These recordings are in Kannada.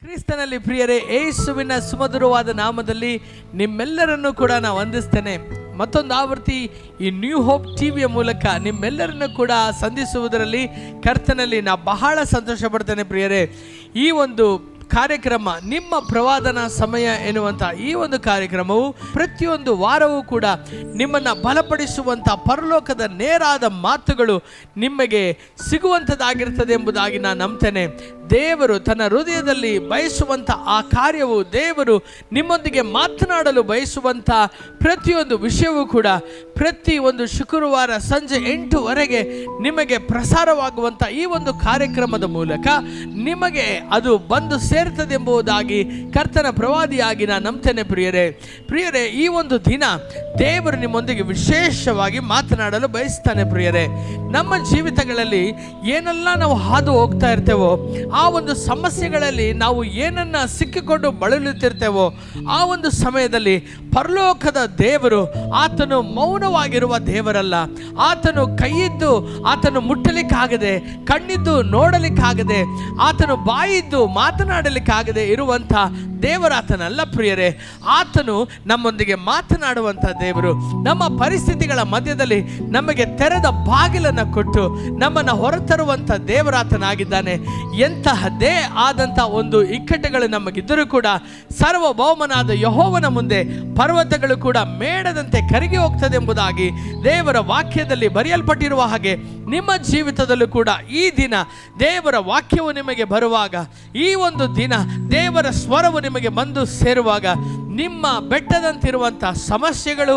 ಕ್ರಿಸ್ತನಲ್ಲಿ ಪ್ರಿಯರೇ, ಯೇಸುವಿನ ಸುಮಧುರವಾದ ನಾಮದಲ್ಲಿ ನಿಮ್ಮೆಲ್ಲರನ್ನು ಕೂಡ ನಾನು ವಂದಿಸ್ತೇನೆ. ಮತ್ತೊಂದು ಆವೃತ್ತಿ ಈ ನ್ಯೂ ಹೋಪ್ ಟಿವಿಯ ಮೂಲಕ ನಿಮ್ಮೆಲ್ಲರನ್ನು ಕೂಡ ಸಂಧಿಸುವುದರಲ್ಲಿ ಕರ್ತನಲ್ಲಿ ನಾನು ಬಹಳ ಸಂತೋಷ ಪಡ್ತೇನೆ. ಪ್ರಿಯರೇ, ಈ ಒಂದು ಕಾರ್ಯಕ್ರಮ ನಿಮ್ಮ ಪ್ರವಾದನ ಸಮಯ ಎನ್ನುವಂಥ ಈ ಒಂದು ಕಾರ್ಯಕ್ರಮವು ಪ್ರತಿಯೊಂದು ವಾರವೂ ಕೂಡ ನಿಮ್ಮನ್ನು ಬಲಪಡಿಸುವಂಥ ಪರಲೋಕದ ನೇರಾದ ಮಾತುಗಳು ನಿಮಗೆ ಸಿಗುವಂಥದ್ದಾಗಿರ್ತದೆ ಎಂಬುದಾಗಿ ನಾನು ನಂಬ್ತೇನೆ. ದೇವರು ತನ್ನ ಹೃದಯದಲ್ಲಿ ಬಯಸುವಂಥ ಆ ಕಾರ್ಯವು, ದೇವರು ನಿಮ್ಮೊಂದಿಗೆ ಮಾತನಾಡಲು ಬಯಸುವಂಥ ಪ್ರತಿಯೊಂದು ವಿಷಯವೂ ಕೂಡ ಪ್ರತಿ ಒಂದು ಶುಕ್ರವಾರ ಸಂಜೆ 8 ನಿಮಗೆ ಪ್ರಸಾರವಾಗುವಂಥ ಈ ಒಂದು ಕಾರ್ಯಕ್ರಮದ ಮೂಲಕ ನಿಮಗೆ ಅದು ಬಂದು ಸೇರ್ತದೆ ಎಂಬುದಾಗಿ ಕರ್ತನ ಪ್ರವಾದಿಯಾಗಿ ನಾನು ನಂಬ್ತೇನೆ. ಪ್ರಿಯರೇ, ಈ ಒಂದು ದಿನ ದೇವರು ನಿಮ್ಮೊಂದಿಗೆ ವಿಶೇಷವಾಗಿ ಮಾತನಾಡಲು ಬಯಸ್ತಾನೆ. ಪ್ರಿಯರೇ, ನಮ್ಮ ಜೀವಿತಗಳಲ್ಲಿ ಏನೆಲ್ಲ ನಾವು ಹಾದು ಹೋಗ್ತಾ ಇರ್ತೇವೋ, ಆ ಒಂದು ಸಮಸ್ಯೆಗಳಲ್ಲಿ ನಾವು ಏನನ್ನ ಸಿಕ್ಕಿಕೊಂಡು ಬಳಲುತ್ತಿರ್ತೇವೋ, ಆ ಒಂದು ಸಮಯದಲ್ಲಿ ಪರಲೋಕದ ದೇವರು ಆತನು ಮೌನವಾಗಿರುವ ದೇವರಲ್ಲ. ಆತನು ಕೈಯಿದ್ದು ಆತನು ಮುಟ್ಟಲಿಕ್ಕಾಗದೆ, ಕಣ್ಣಿದ್ದು ನೋಡಲಿಕ್ಕಾಗದೆ, ಆತನು ಬಾಯಿದ್ದು ಮಾತನಾಡಲಿಕ್ಕಾಗದೆ ಇರುವಂಥ ದೇವರಾತನಲ್ಲ. ಪ್ರಿಯರೇ, ಆತನು ನಮ್ಮೊಂದಿಗೆ ಮಾತನಾಡುವಂಥ ದೇವರು. ನಮ್ಮ ಪರಿಸ್ಥಿತಿಗಳ ಮಧ್ಯದಲ್ಲಿ ನಮಗೆ ತೆರೆದ ಬಾಗಿಲನ್ನು ಕೊಟ್ಟು ನಮ್ಮನ್ನು ಹೊರತರುವಂಥ ದೇವರಾತನಾಗಿದ್ದಾನೆ. ಎಂತಹದ್ದೇ ಆದಂಥ ಒಂದು ಇಕ್ಕಟ್ಟುಗಳು ನಮಗಿದ್ದರೂ ಕೂಡ ಸರ್ವಭೌಮನಾದ ಯೆಹೋವನ ಮುಂದೆ ಪರ್ವತಗಳು ಕೂಡ ಮೇಣದಂತೆ ಕರಗಿ ಹೋಗ್ತದೆ ಎಂಬುದಾಗಿ ದೇವರ ವಾಕ್ಯದಲ್ಲಿ ಬರೆಯಲ್ಪಟ್ಟಿರುವ ಹಾಗೆ ನಿಮ್ಮ ಜೀವಿತದಲ್ಲೂ ಕೂಡ ಈ ದಿನ ದೇವರ ವಾಕ್ಯವು ನಿಮಗೆ ಬರುವಾಗ, ಈ ಒಂದು ದಿನ ದೇವರ ಸ್ವರವು ನಿಮಗೆ ಬಂದು ಸೇರುವಾಗ, ನಿಮ್ಮ ಬೆಟ್ಟದಂತಿರುವಂಥ ಸಮಸ್ಯೆಗಳು,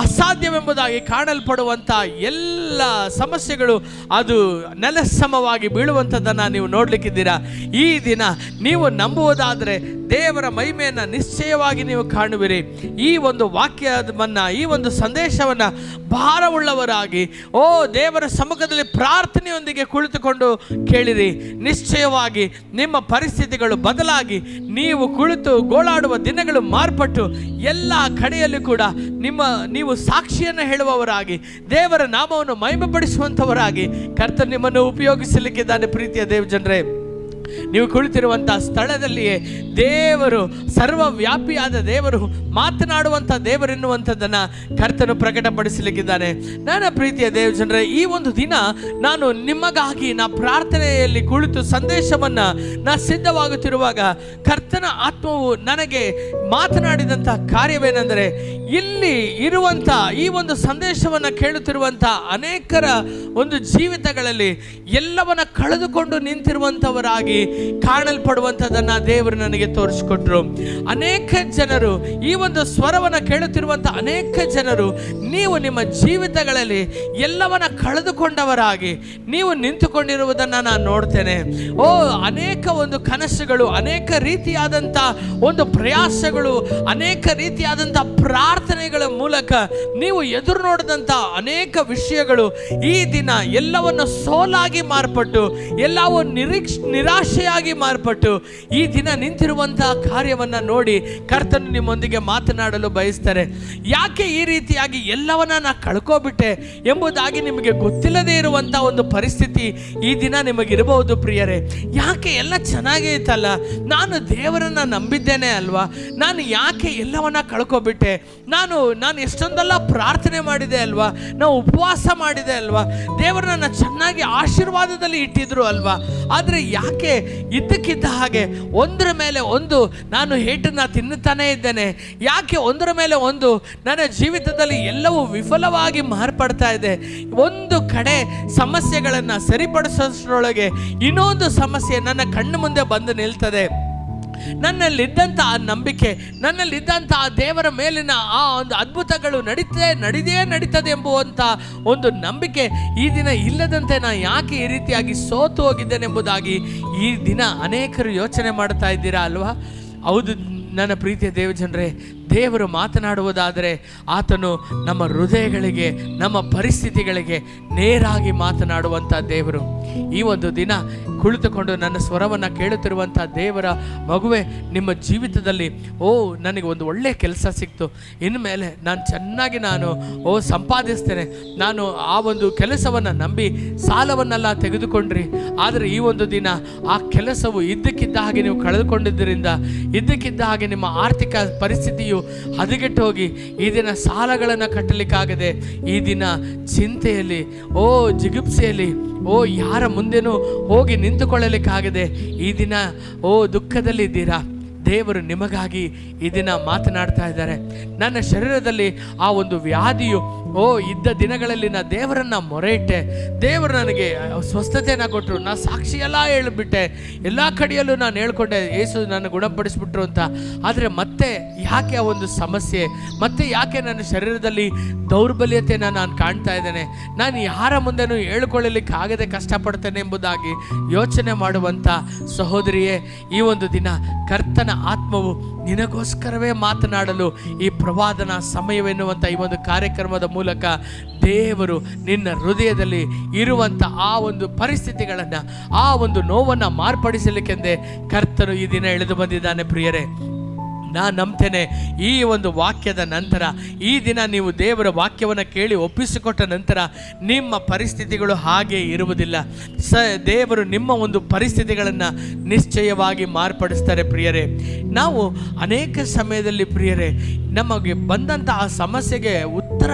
ಅಸಾಧ್ಯವೆಂಬುದಾಗಿ ಕಾಣಲ್ಪಡುವಂಥ ಎಲ್ಲ ಸಮಸ್ಯೆಗಳು ಅದು ನೆಲಸಮವಾಗಿ ಬೀಳುವಂಥದ್ದನ್ನು ನೀವು ನೋಡಲಿಕ್ಕಿದ್ದೀರಾ. ಈ ದಿನ ನೀವು ನಂಬುವುದಾದರೆ ದೇವರ ಮಹಿಮೆಯನ್ನು ನಿಶ್ಚಯವಾಗಿ ನೀವು ಕಾಣುವಿರಿ. ಈ ಒಂದು ವಾಕ್ಯವನ್ನು, ಈ ಒಂದು ಸಂದೇಶವನ್ನು ಭಾರವುಳ್ಳವರಾಗಿ ದೇವರ ಸಮ್ಮುಖದಲ್ಲಿ ಪ್ರಾರ್ಥನೆಯೊಂದಿಗೆ ಕುಳಿತುಕೊಂಡು ಕೇಳಿರಿ. ನಿಶ್ಚಯವಾಗಿ ನಿಮ್ಮ ಪರಿಸ್ಥಿತಿಗಳು ಬದಲಾಗಿ ನೀವು ಕುಳಿತು ಗೋಳಾಡುವ ದಿನಗಳು ಮಾರ್ಪಟ್ಟು ಎಲ್ಲ ಕಡೆಯಲ್ಲೂ ಕೂಡ ನೀವು ಸಾಕ್ಷಿಯನ್ನು ಹೇಳುವವರಾಗಿ, ದೇವರ ನಾಮವನ್ನು ಮಹಿಮೆಪಡಿಸುವಂಥವರಾಗಿ ಕರ್ತನು ನಿಮ್ಮನ್ನು ಉಪಯೋಗಿಸಲಿಕ್ಕಿದ್ದಾನೆ. ಪ್ರೀತಿಯ ದೇವ ಜನರೇ, ನೀವು ಕುಳಿತಿರುವಂಥ ಸ್ಥಳದಲ್ಲಿಯೇ ದೇವರು, ಸರ್ವವ್ಯಾಪಿಯಾದ ದೇವರು, ಮಾತನಾಡುವಂಥ ದೇವರೆನ್ನುವಂಥದ್ದನ್ನು ಕರ್ತನು ಪ್ರಕಟಪಡಿಸಲಿಕ್ಕಿದ್ದಾನೆ. ನನ್ನ ಪ್ರೀತಿಯ ದೇವ ಜನರೇ, ಈ ಒಂದು ದಿನ ನಾನು ನಿಮಗಾಗಿ ಪ್ರಾರ್ಥನೆಯಲ್ಲಿ ಕುಳಿತು ಸಂದೇಶವನ್ನು ಸಿದ್ಧವಾಗುತ್ತಿರುವಾಗ ಕರ್ತನ ಆತ್ಮವು ನನಗೆ ಮಾತನಾಡಿದಂಥ ಕಾರ್ಯವೇನೆಂದರೆ, ಇಲ್ಲಿ ಇರುವಂಥ ಈ ಒಂದು ಸಂದೇಶವನ್ನು ಕೇಳುತ್ತಿರುವಂಥ ಅನೇಕರ ಒಂದು ಜೀವಿತಗಳಲ್ಲಿ ಎಲ್ಲವನ್ನ ಕಳೆದುಕೊಂಡು ನಿಂತಿರುವಂಥವರಾಗಿ ಕಾಣಲ್ಪಡುವಂಥದ್ದನ್ನು ದೇವರು ನನಗೆ ತೋರಿಸಿಕೊಟ್ರು. ಅನೇಕ ಜನರು, ಈ ಒಂದು ಸ್ವರವನ್ನು ಕೇಳುತ್ತಿರುವಂಥ ಅನೇಕ ಜನರು, ನೀವು ನಿಮ್ಮ ಜೀವಿತಗಳಲ್ಲಿ ಎಲ್ಲವನ್ನ ಕಳೆದುಕೊಂಡವರಾಗಿ ನೀವು ನಿಂತುಕೊಂಡಿರುವುದನ್ನು ನಾನು ನೋಡ್ತೇನೆ. ಅನೇಕ ಒಂದು ಕನಸುಗಳು, ಅನೇಕ ರೀತಿಯಾದಂಥ ಒಂದು ಪ್ರಯಾಸಗಳು, ಅನೇಕ ರೀತಿಯಾದಂಥ ಪ್ರಾರ್ಥನೆಗಳ ಮೂಲಕ ನೀವು ಎದುರು ನೋಡಿದಂಥ ಅನೇಕ ವಿಷಯಗಳು ಈ ದಿನ ಎಲ್ಲವನ್ನು ಸೋಲಾಗಿ ಮಾರ್ಪಟ್ಟು, ಎಲ್ಲವೂ ನಿರಾಶೆಯಾಗಿ ಮಾರ್ಪಟ್ಟು ಈ ದಿನ ನಿಂತಿರುವಂತಹ ಕಾರ್ಯವನ್ನು ನೋಡಿ ಕರ್ತನು ನಿಮ್ಮೊಂದಿಗೆ ಮಾತನಾಡಲು ಬಯಸ್ತಾರೆ. ಯಾಕೆ ಈ ರೀತಿಯಾಗಿ ಎಲ್ಲವನ್ನ ಕಳ್ಕೋಬಿಟ್ಟೆ ಎಂಬುದಾಗಿ ನಿಮಗೆ ಗೊತ್ತಿಲ್ಲದೆ ಇರುವಂಥ ಒಂದು ಪರಿಸ್ಥಿತಿ ಈ ದಿನ ನಿಮಗಿರಬಹುದು. ಪ್ರಿಯರೇ, ಯಾಕೆ ಎಲ್ಲ ಚೆನ್ನಾಗೇ ಇತ್ತಲ್ಲ, ನಾನು ದೇವರನ್ನು ನಂಬಿದ್ದೇನೆ ಅಲ್ವಾ, ನಾನು ಯಾಕೆ ಎಲ್ಲವನ್ನ ಕಳ್ಕೋಬಿಟ್ಟೆ, ನಾನು ಎಷ್ಟೊಂದೆಲ್ಲ ಪ್ರಾರ್ಥನೆ ಮಾಡಿದೆ ಅಲ್ವಾ, ನಾವು ಉಪವಾಸ ಮಾಡಿದೆ ಅಲ್ವಾ, ದೇವರು ನನ್ನ ಚೆನ್ನಾಗಿ ಆಶೀರ್ವಾದದಲ್ಲಿ ಇಟ್ಟಿದ್ರು ಅಲ್ವಾ, ಆದರೆ ಯಾಕೆ ಇದ್ದಕ್ಕಿದ್ದ ಹಾಗೆ ಒಂದರ ಮೇಲೆ ಒಂದು ನಾನು ಹೇಟನ್ನು ತಿನ್ನುತ್ತಾನೇ ಇದ್ದೇನೆ, ಯಾಕೆ ಒಂದರ ಮೇಲೆ ಒಂದು ನನ್ನ ಜೀವಿತದಲ್ಲಿ ಎಲ್ಲವೂ ವಿಫಲವಾಗಿ ಮಾರ್ಪಡ್ತಾ ಇದೆ. ಒಂದು ಕಡೆ ಸಮಸ್ಯೆಗಳನ್ನು ಸರಿಪಡಿಸೋದ್ರೊಳಗೆ ಇನ್ನೊಂದು ಸಮಸ್ಯೆ ನನ್ನ ಕಣ್ಣು ಮುಂದೆ ಬಂದು ನಿಲ್ತದೆ. ನನ್ನಲ್ಲಿದ್ದಂಥ ಆ ನಂಬಿಕೆ, ನನ್ನಲ್ಲಿದ್ದಂಥ ಆ ದೇವರ ಮೇಲಿನ ಆ ಒಂದು ಅದ್ಭುತಗಳು ನಡೀತದೆ ಎಂಬುವಂಥ ಒಂದು ನಂಬಿಕೆ ಈ ದಿನ ಇಲ್ಲದಂತೆ ನಾನು ಯಾಕೆ ಈ ರೀತಿಯಾಗಿ ಸೋತು ಹೋಗಿದ್ದೇನೆ ಎಂಬುದಾಗಿ ಈ ದಿನ ಅನೇಕರು ಯೋಚನೆ ಮಾಡ್ತಾ ಇದ್ದೀರಾ ಅಲ್ವಾ? ಹೌದು ನನ್ನ ಪ್ರೀತಿಯ ದೇವಜನರೇ, ದೇವರು ಮಾತನಾಡುವುದಾದರೆ ಆತನು ನಮ್ಮ ಹೃದಯಗಳಿಗೆ, ನಮ್ಮ ಪರಿಸ್ಥಿತಿಗಳಿಗೆ ನೇರಾಗಿ ಮಾತನಾಡುವಂಥ ದೇವರು. ಈ ಒಂದು ದಿನ ಕುಳಿತುಕೊಂಡು ನನ್ನ ಸ್ವರವನ್ನು ಕೇಳುತ್ತಿರುವಂಥ ದೇವರ ಮಗುವೆ, ನಿಮ್ಮ ಜೀವಿತದಲ್ಲಿ ನನಗೆ ಒಂದು ಒಳ್ಳೆಯ ಕೆಲಸ ಸಿಕ್ತು, ಇನ್ಮೇಲೆ ನಾನು ಚೆನ್ನಾಗಿ ಸಂಪಾದಿಸ್ತೇನೆ, ನಾನು ಆ ಒಂದು ಕೆಲಸವನ್ನು ನಂಬಿ ಸಾಲವನ್ನೆಲ್ಲ ತೆಗೆದುಕೊಂಡ್ರಿ, ಆದರೆ ಈ ಒಂದು ದಿನ ಆ ಕೆಲಸವು ಇದ್ದಕ್ಕಿದ್ದ ಹಾಗೆ ನೀವು ಕಳೆದುಕೊಂಡಿದ್ದರಿಂದ, ಇದ್ದಕ್ಕಿದ್ದ ಹಾಗೆ ನಿಮ್ಮ ಆರ್ಥಿಕ ಪರಿಸ್ಥಿತಿಯು ಹದಗೆಟ್ಟು ಹೋಗಿ ಈ ದಿನ ಸಾಲಗಳನ್ನು ಕಟ್ಟಲಿಕ್ಕಾಗದೆ, ಈ ದಿನ ಚಿಂತೆಯಲ್ಲಿ, ಜಿಗುಪ್ಸೆಯಲ್ಲಿ, ಯಾರ ಮುಂದೆನೂ ಹೋಗಿ ನಿಂತುಕೊಳ್ಳಲಿಕ್ಕಾಗದೆ ಈ ದಿನ ದುಃಖದಲ್ಲಿದ್ದೀರಾ. ದೇವರು ನಿಮಗಾಗಿ ಈ ದಿನ ಮಾತನಾಡ್ತಾ ಇದ್ದಾರೆ. ನನ್ನ ಶರೀರದಲ್ಲಿ ಆ ಒಂದು ವ್ಯಾಧಿಯು ಇದ್ದ ದಿನಗಳಲ್ಲಿ ನಾ ದೇವರನ್ನು ಮೊರೆ ಇಟ್ಟೆ, ದೇವರು ನನಗೆ ಸ್ವಸ್ಥತೆಯನ್ನು ಕೊಟ್ಟರು, ನಾ ಸಾಕ್ಷಿಯೆಲ್ಲ ಹೇಳಿಬಿಟ್ಟೆ, ಎಲ್ಲ ಕಡೆಯಲ್ಲೂ ನಾನು ಹೇಳ್ಕೊಂಡೆ ಯೇಸು ನನ್ನ ಗುಣಪಡಿಸ್ಬಿಟ್ರು ಅಂತ. ಆದರೆ ಮತ್ತೆ ಯಾಕೆ ಆ ಒಂದು ಸಮಸ್ಯೆ, ಮತ್ತೆ ಯಾಕೆ ನನ್ನ ಶರೀರದಲ್ಲಿ ದೌರ್ಬಲ್ಯತೆಯನ್ನು ನಾನು ಕಾಣ್ತಾ ಇದ್ದೇನೆ, ನಾನು ಯಾರ ಮುಂದೆನೂ ಹೇಳ್ಕೊಳ್ಳಲಿಕ್ಕೆ ಆಗದೆ ಕಷ್ಟಪಡ್ತೇನೆ ಎಂಬುದಾಗಿ ಯೋಚನೆ ಮಾಡುವಂಥ ಸಹೋದರಿಯೇ, ಈ ಒಂದು ದಿನ ಕರ್ತನ ಆತ್ಮವು ನಿನಗೋಸ್ಕರವೇ ಮಾತನಾಡಲು ಈ ಪ್ರವಾದನ ಸಮಯವೆನ್ನುವಂಥ ಈ ಒಂದು ಕಾರ್ಯಕ್ರಮದ ಮೂಲಕ ದೇವರು ನಿನ್ನ ಹೃದಯದಲ್ಲಿ ಇರುವಂಥ ಆ ಒಂದು ಪರಿಸ್ಥಿತಿಗಳನ್ನು, ಆ ಒಂದು ನೋವನ್ನು ಮಾರ್ಪಡಿಸಲಿಕ್ಕೆಂದೇ ಕರ್ತನು ಈ ದಿನ ಎಳೆದು ಬಂದಿದ್ದಾನೆ. ಪ್ರಿಯರೇ, ನಾನು ನಂಬ್ತೇನೆ ಈ ಒಂದು ವಾಕ್ಯದ ನಂತರ, ಈ ದಿನ ನೀವು ದೇವರ ವಾಕ್ಯವನ್ನು ಕೇಳಿ ಒಪ್ಪಿಸಿಕೊಟ್ಟ ನಂತರ ನಿಮ್ಮ ಪರಿಸ್ಥಿತಿಗಳು ಹಾಗೆ ಇರುವುದಿಲ್ಲ. ದೇವರು ನಿಮ್ಮ ಒಂದು ಪರಿಸ್ಥಿತಿಗಳನ್ನು ನಿಶ್ಚಯವಾಗಿ ಮಾರ್ಪಡಿಸ್ತಾರೆ. ಪ್ರಿಯರೇ, ನಾವು ಅನೇಕ ಸಮಯದಲ್ಲಿ ಪ್ರಿಯರೇ ನಮಗೆ ಬಂದಂಥ ಆ ಸಮಸ್ಯೆಗೆ ಉತ್ತರ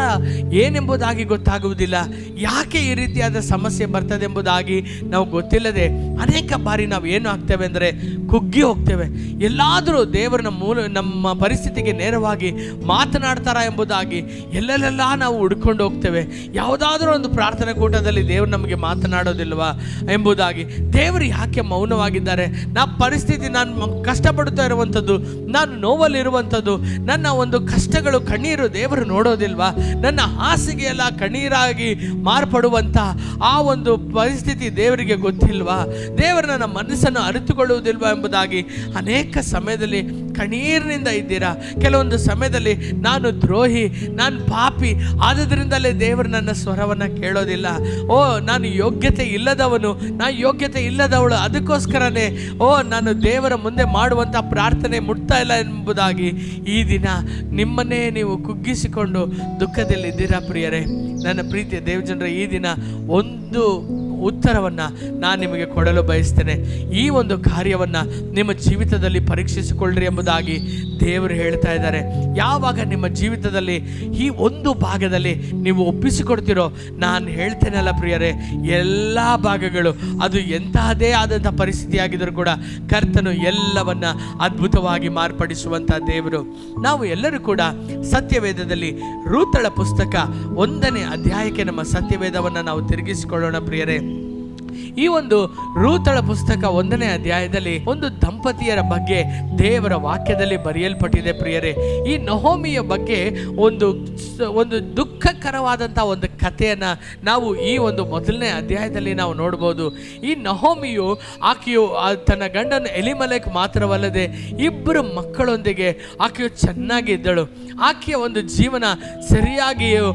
ಏನೆಂಬುದಾಗಿ ಗೊತ್ತಾಗುವುದಿಲ್ಲ. ಯಾಕೆ ಈ ರೀತಿಯಾದ ಸಮಸ್ಯೆ ಬರ್ತದೆ ಎಂಬುದಾಗಿ ನಾವು ಗೊತ್ತಿಲ್ಲದೆ ಅನೇಕ ಬಾರಿ ನಾವು ಏನು ಆಗ್ತೇವೆ ಅಂದರೆ ಕುಗ್ಗಿ ಹೋಗ್ತೇವೆ. ಎಲ್ಲಾದರೂ ದೇವರನ್ನ ನಮ್ಮ ಪರಿಸ್ಥಿತಿಗೆ ನೇರವಾಗಿ ಮಾತನಾಡ್ತಾರಾ ಎಂಬುದಾಗಿ ಎಲ್ಲೆಲ್ಲ ನಾವು ಹುಡ್ಕೊಂಡು ಹೋಗ್ತೇವೆ. ಯಾವುದಾದ್ರೂ ಒಂದು ಪ್ರಾರ್ಥನೆ ಕೂಟದಲ್ಲಿ ದೇವರು ನಮಗೆ ಮಾತನಾಡೋದಿಲ್ವಾ ಎಂಬುದಾಗಿ, ದೇವರು ಯಾಕೆ ಮೌನವಾಗಿದ್ದಾರೆ, ಪರಿಸ್ಥಿತಿ, ನಾನು ಕಷ್ಟಪಡುತ್ತಾ ಇರುವಂಥದ್ದು, ನಾನು ನೋವಲ್ಲಿರುವಂಥದ್ದು, ನನ್ನ ಒಂದು ಕಷ್ಟಗಳು ಕಣ್ಣೀರು ದೇವರು ನೋಡೋದಿಲ್ವಾ, ನನ್ನ ಹಾಸಿಗೆ ಎಲ್ಲ ಕಣ್ಣೀರಾಗಿ ಮಾರ್ಪಡುವಂಥ ಆ ಒಂದು ಪರಿಸ್ಥಿತಿ ದೇವರಿಗೆ ಗೊತ್ತಿಲ್ವಾ, ದೇವರು ನನ್ನ ಮನಸ್ಸನ್ನು ಅರಿತುಕೊಳ್ಳುವುದಿಲ್ವಾ ಎಂಬುದಾಗಿ ಅನೇಕ ಸಮಯದಲ್ಲಿ ಕಣ್ಣೀರಿನಿಂದ ಇದ್ದೀರಾ. ಕೆಲವೊಂದು ಸಮಯದಲ್ಲಿ ನಾನು ದ್ರೋಹಿ, ನಾನು ಪಾಪಿ, ಆದ್ದರಿಂದಲೇ ದೇವರು ನನ್ನ ಸ್ವರವನ್ನು ಕೇಳೋದಿಲ್ಲ, ನಾನು ಯೋಗ್ಯತೆ ಇಲ್ಲದವನು, ನಾನು ಯೋಗ್ಯತೆ ಇಲ್ಲದವಳು, ಅದಕ್ಕೋಸ್ಕರನೇ ನಾನು ದೇವರ ಮುಂದೆ ಮಾಡುವಂಥ ಪ್ರಾರ್ಥನೆ ಮುಟ್ತಾ ಇಲ್ಲ ಎಂಬುದಾಗಿ ಈ ದಿನ ನಿಮ್ಮನ್ನೇ ನೀವು ಕುಗ್ಗಿಸಿಕೊಂಡು ದುಃಖದಲ್ಲಿದ್ದೀರಾ. ಪ್ರಿಯರೇ, ನನ್ನ ಪ್ರೀತಿಯ ದೇವಜನರೇ, ಈ ದಿನ ಒಂದು ಉತ್ತರವನ್ನು ನಾನು ನಿಮಗೆ ಕೊಡಲು ಬಯಸ್ತೇನೆ. ಈ ಒಂದು ಕಾರ್ಯವನ್ನು ನಿಮ್ಮ ಜೀವಿತದಲ್ಲಿ ಪರೀಕ್ಷಿಸಿಕೊಳ್ಳ್ರಿ ಎಂಬುದಾಗಿ ದೇವರು ಹೇಳ್ತಾ ಇದ್ದಾರೆ. ಯಾವಾಗ ನಿಮ್ಮ ಜೀವಿತದಲ್ಲಿ ಈ ಒಂದು ಭಾಗದಲ್ಲಿ ನೀವು ಒಪ್ಪಿಸಿಕೊಡ್ತೀರೋ, ನಾನು ಹೇಳ್ತೇನಲ್ಲ ಪ್ರಿಯರೇ, ಎಲ್ಲ ಭಾಗಗಳು ಅದು ಎಂತಹದೇ ಆದಂಥ ಪರಿಸ್ಥಿತಿಯಾಗಿದ್ದರೂ ಕೂಡ ಕರ್ತನು ಎಲ್ಲವನ್ನ ಅದ್ಭುತವಾಗಿ ಮಾರ್ಪಡಿಸುವಂಥ ದೇವರು. ನಾವು ಎಲ್ಲರೂ ಕೂಡ ಸತ್ಯವೇದದಲ್ಲಿ ರೂತಳ ಪುಸ್ತಕ 1ನೇ ಅಧ್ಯಾಯಕ್ಕೆ ನಮ್ಮ ಸತ್ಯವೇದವನ್ನು ನಾವು ತಿರುಗಿಸಿಕೊಳ್ಳೋಣ. ಪ್ರಿಯರೇ, ಈ ಒಂದು ರೂತಳ ಪುಸ್ತಕ 1ನೇ ಅಧ್ಯಾಯದಲ್ಲಿ ಒಂದು ದಂಪತಿಯರ ಬಗ್ಗೆ ದೇವರ ವಾಕ್ಯದಲ್ಲಿ ಬರೆಯಲ್ಪಟ್ಟಿದೆ. ಪ್ರಿಯರೇ, ಈ ನಹೋಮಿಯ ಬಗ್ಗೆ ಒಂದು ದುಃಖಕರವಾದಂಥ ಒಂದು ಕಥೆಯನ್ನು ನಾವು ಈ ಒಂದು 1ನೇ ಅಧ್ಯಾಯದಲ್ಲಿ ನಾವು ನೋಡ್ಬೋದು. ಈ ನಹೋಮಿಯು ಆಕೆಯು ತನ್ನ ಗಂಡನ ಎಲಿಮಲೆಕ್ ಮಾತ್ರವಲ್ಲದೆ 2 ಮಕ್ಕಳೊಂದಿಗೆ ಆಕೆಯು ಚೆನ್ನಾಗಿದ್ದಳು. ಆಕೆಯ ಒಂದು ಜೀವನ ಸರಿಯಾಗಿಯೂ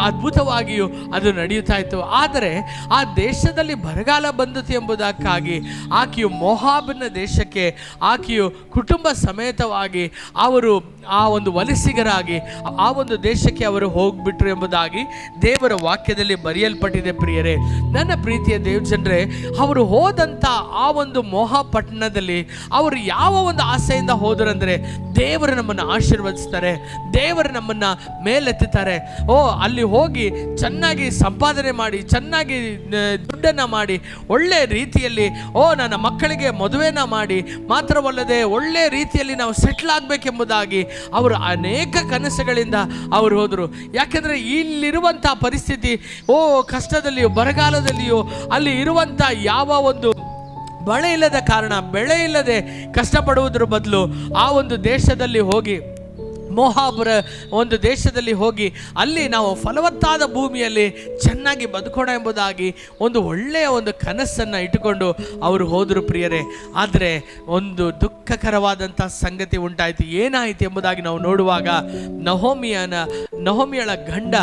ಅದ್ಭುತವಾಗಿಯೂ ಅದು ನಡೆಯುತ್ತಾ ಇತ್ತು. ಆದರೆ ಆ ದೇಶದಲ್ಲಿ ಬರಗಾಲ ಬಂದಿತು ಎಂಬುದಕ್ಕಾಗಿ ಆಕೆಯು ಮೋಹಾಬಿನ ದೇಶಕ್ಕೆ ಆಕೆಯು ಕುಟುಂಬ ಸಮೇತವಾಗಿ ಅವರು ಆ ಒಂದು ವಲಸಿಗರಾಗಿ ಆ ಒಂದು ದೇಶಕ್ಕೆ ಅವರು ಹೋಗ್ಬಿಟ್ರು ಎಂಬುದಾಗಿ ದೇವರ ವಾಕ್ಯದಲ್ಲಿ ಬರೆಯಲ್ಪಟ್ಟಿದೆ. ಪ್ರಿಯರೇ, ನನ್ನ ಪ್ರೀತಿಯ ದೇವಜನರೇ, ಅವರು ಹೋದಂಥ ಆ ಒಂದು ಮೋಹ ಪಟ್ಟಣದಲ್ಲಿ ಅವರು ಯಾವ ಒಂದು ಆಸೆಯಿಂದ ಹೋದರಂದರೆ ದೇವರು ನಮ್ಮನ್ನು ಆಶೀರ್ವದಿಸ್ತಾರೆ, ದೇವರು ನಮ್ಮನ್ನು ಮೇಲೆತ್ತುತ್ತಾರೆ. ಅಲ್ಲಿ ಹೋಗಿ ಚೆನ್ನಾಗಿ ಸಂಪಾದನೆ ಮಾಡಿ, ಚೆನ್ನಾಗಿ ದುಡ್ಡನ್ನು ಮಾಡಿ, ಒಳ್ಳೆ ರೀತಿಯಲ್ಲಿ ನನ್ನ ಮಕ್ಕಳಿಗೆ ಮದುವೆನ ಮಾಡಿ, ಮಾತ್ರವಲ್ಲದೆ ಒಳ್ಳೆ ರೀತಿಯಲ್ಲಿ ನಾವು ಸೆಟ್ಲ್ ಆಗಬೇಕೆಂಬುದಾಗಿ ಅವರು ಅನೇಕ ಕನಸುಗಳಿಂದ ಅವರು ಹೋದರು. ಯಾಕೆಂದರೆ ಇಲ್ಲಿರುವಂಥ ಪರಿಸ್ಥಿತಿ ಕಷ್ಟದಲ್ಲಿಯೂ ಬರಗಾಲದಲ್ಲಿಯೂ ಅಲ್ಲಿ ಇರುವಂಥ ಯಾವ ಒಂದು ಮಳೆ ಇಲ್ಲದ ಕಾರಣ, ಬೆಳೆ ಇಲ್ಲದೆ ಕಷ್ಟಪಡುವುದರ ಬದಲು ಆ ಒಂದು ದೇಶದಲ್ಲಿ ಹೋಗಿ ಮೋಹಾಬರ ಒಂದು ದೇಶದಲ್ಲಿ ಹೋಗಿ ಅಲ್ಲಿ ನಾವು ಫಲವತ್ತಾದ ಭೂಮಿಯಲ್ಲಿ ಚೆನ್ನಾಗಿ ಬದುಕೋಣ ಎಂಬುದಾಗಿ ಒಂದು ಒಳ್ಳೆಯ ಒಂದು ಕನಸನ್ನು ಇಟ್ಟುಕೊಂಡು ಅವರು ಹೋದರು ಪ್ರಿಯರೇ. ಆದರೆ ಒಂದು ದುಃಖಕರವಾದಂಥ ಸಂಗತಿ ಉಂಟಾಯಿತು. ಏನಾಯಿತು ಎಂಬುದಾಗಿ ನಾವು ನೋಡುವಾಗ ನಹೋಮಿಯಳ ಗಂಡ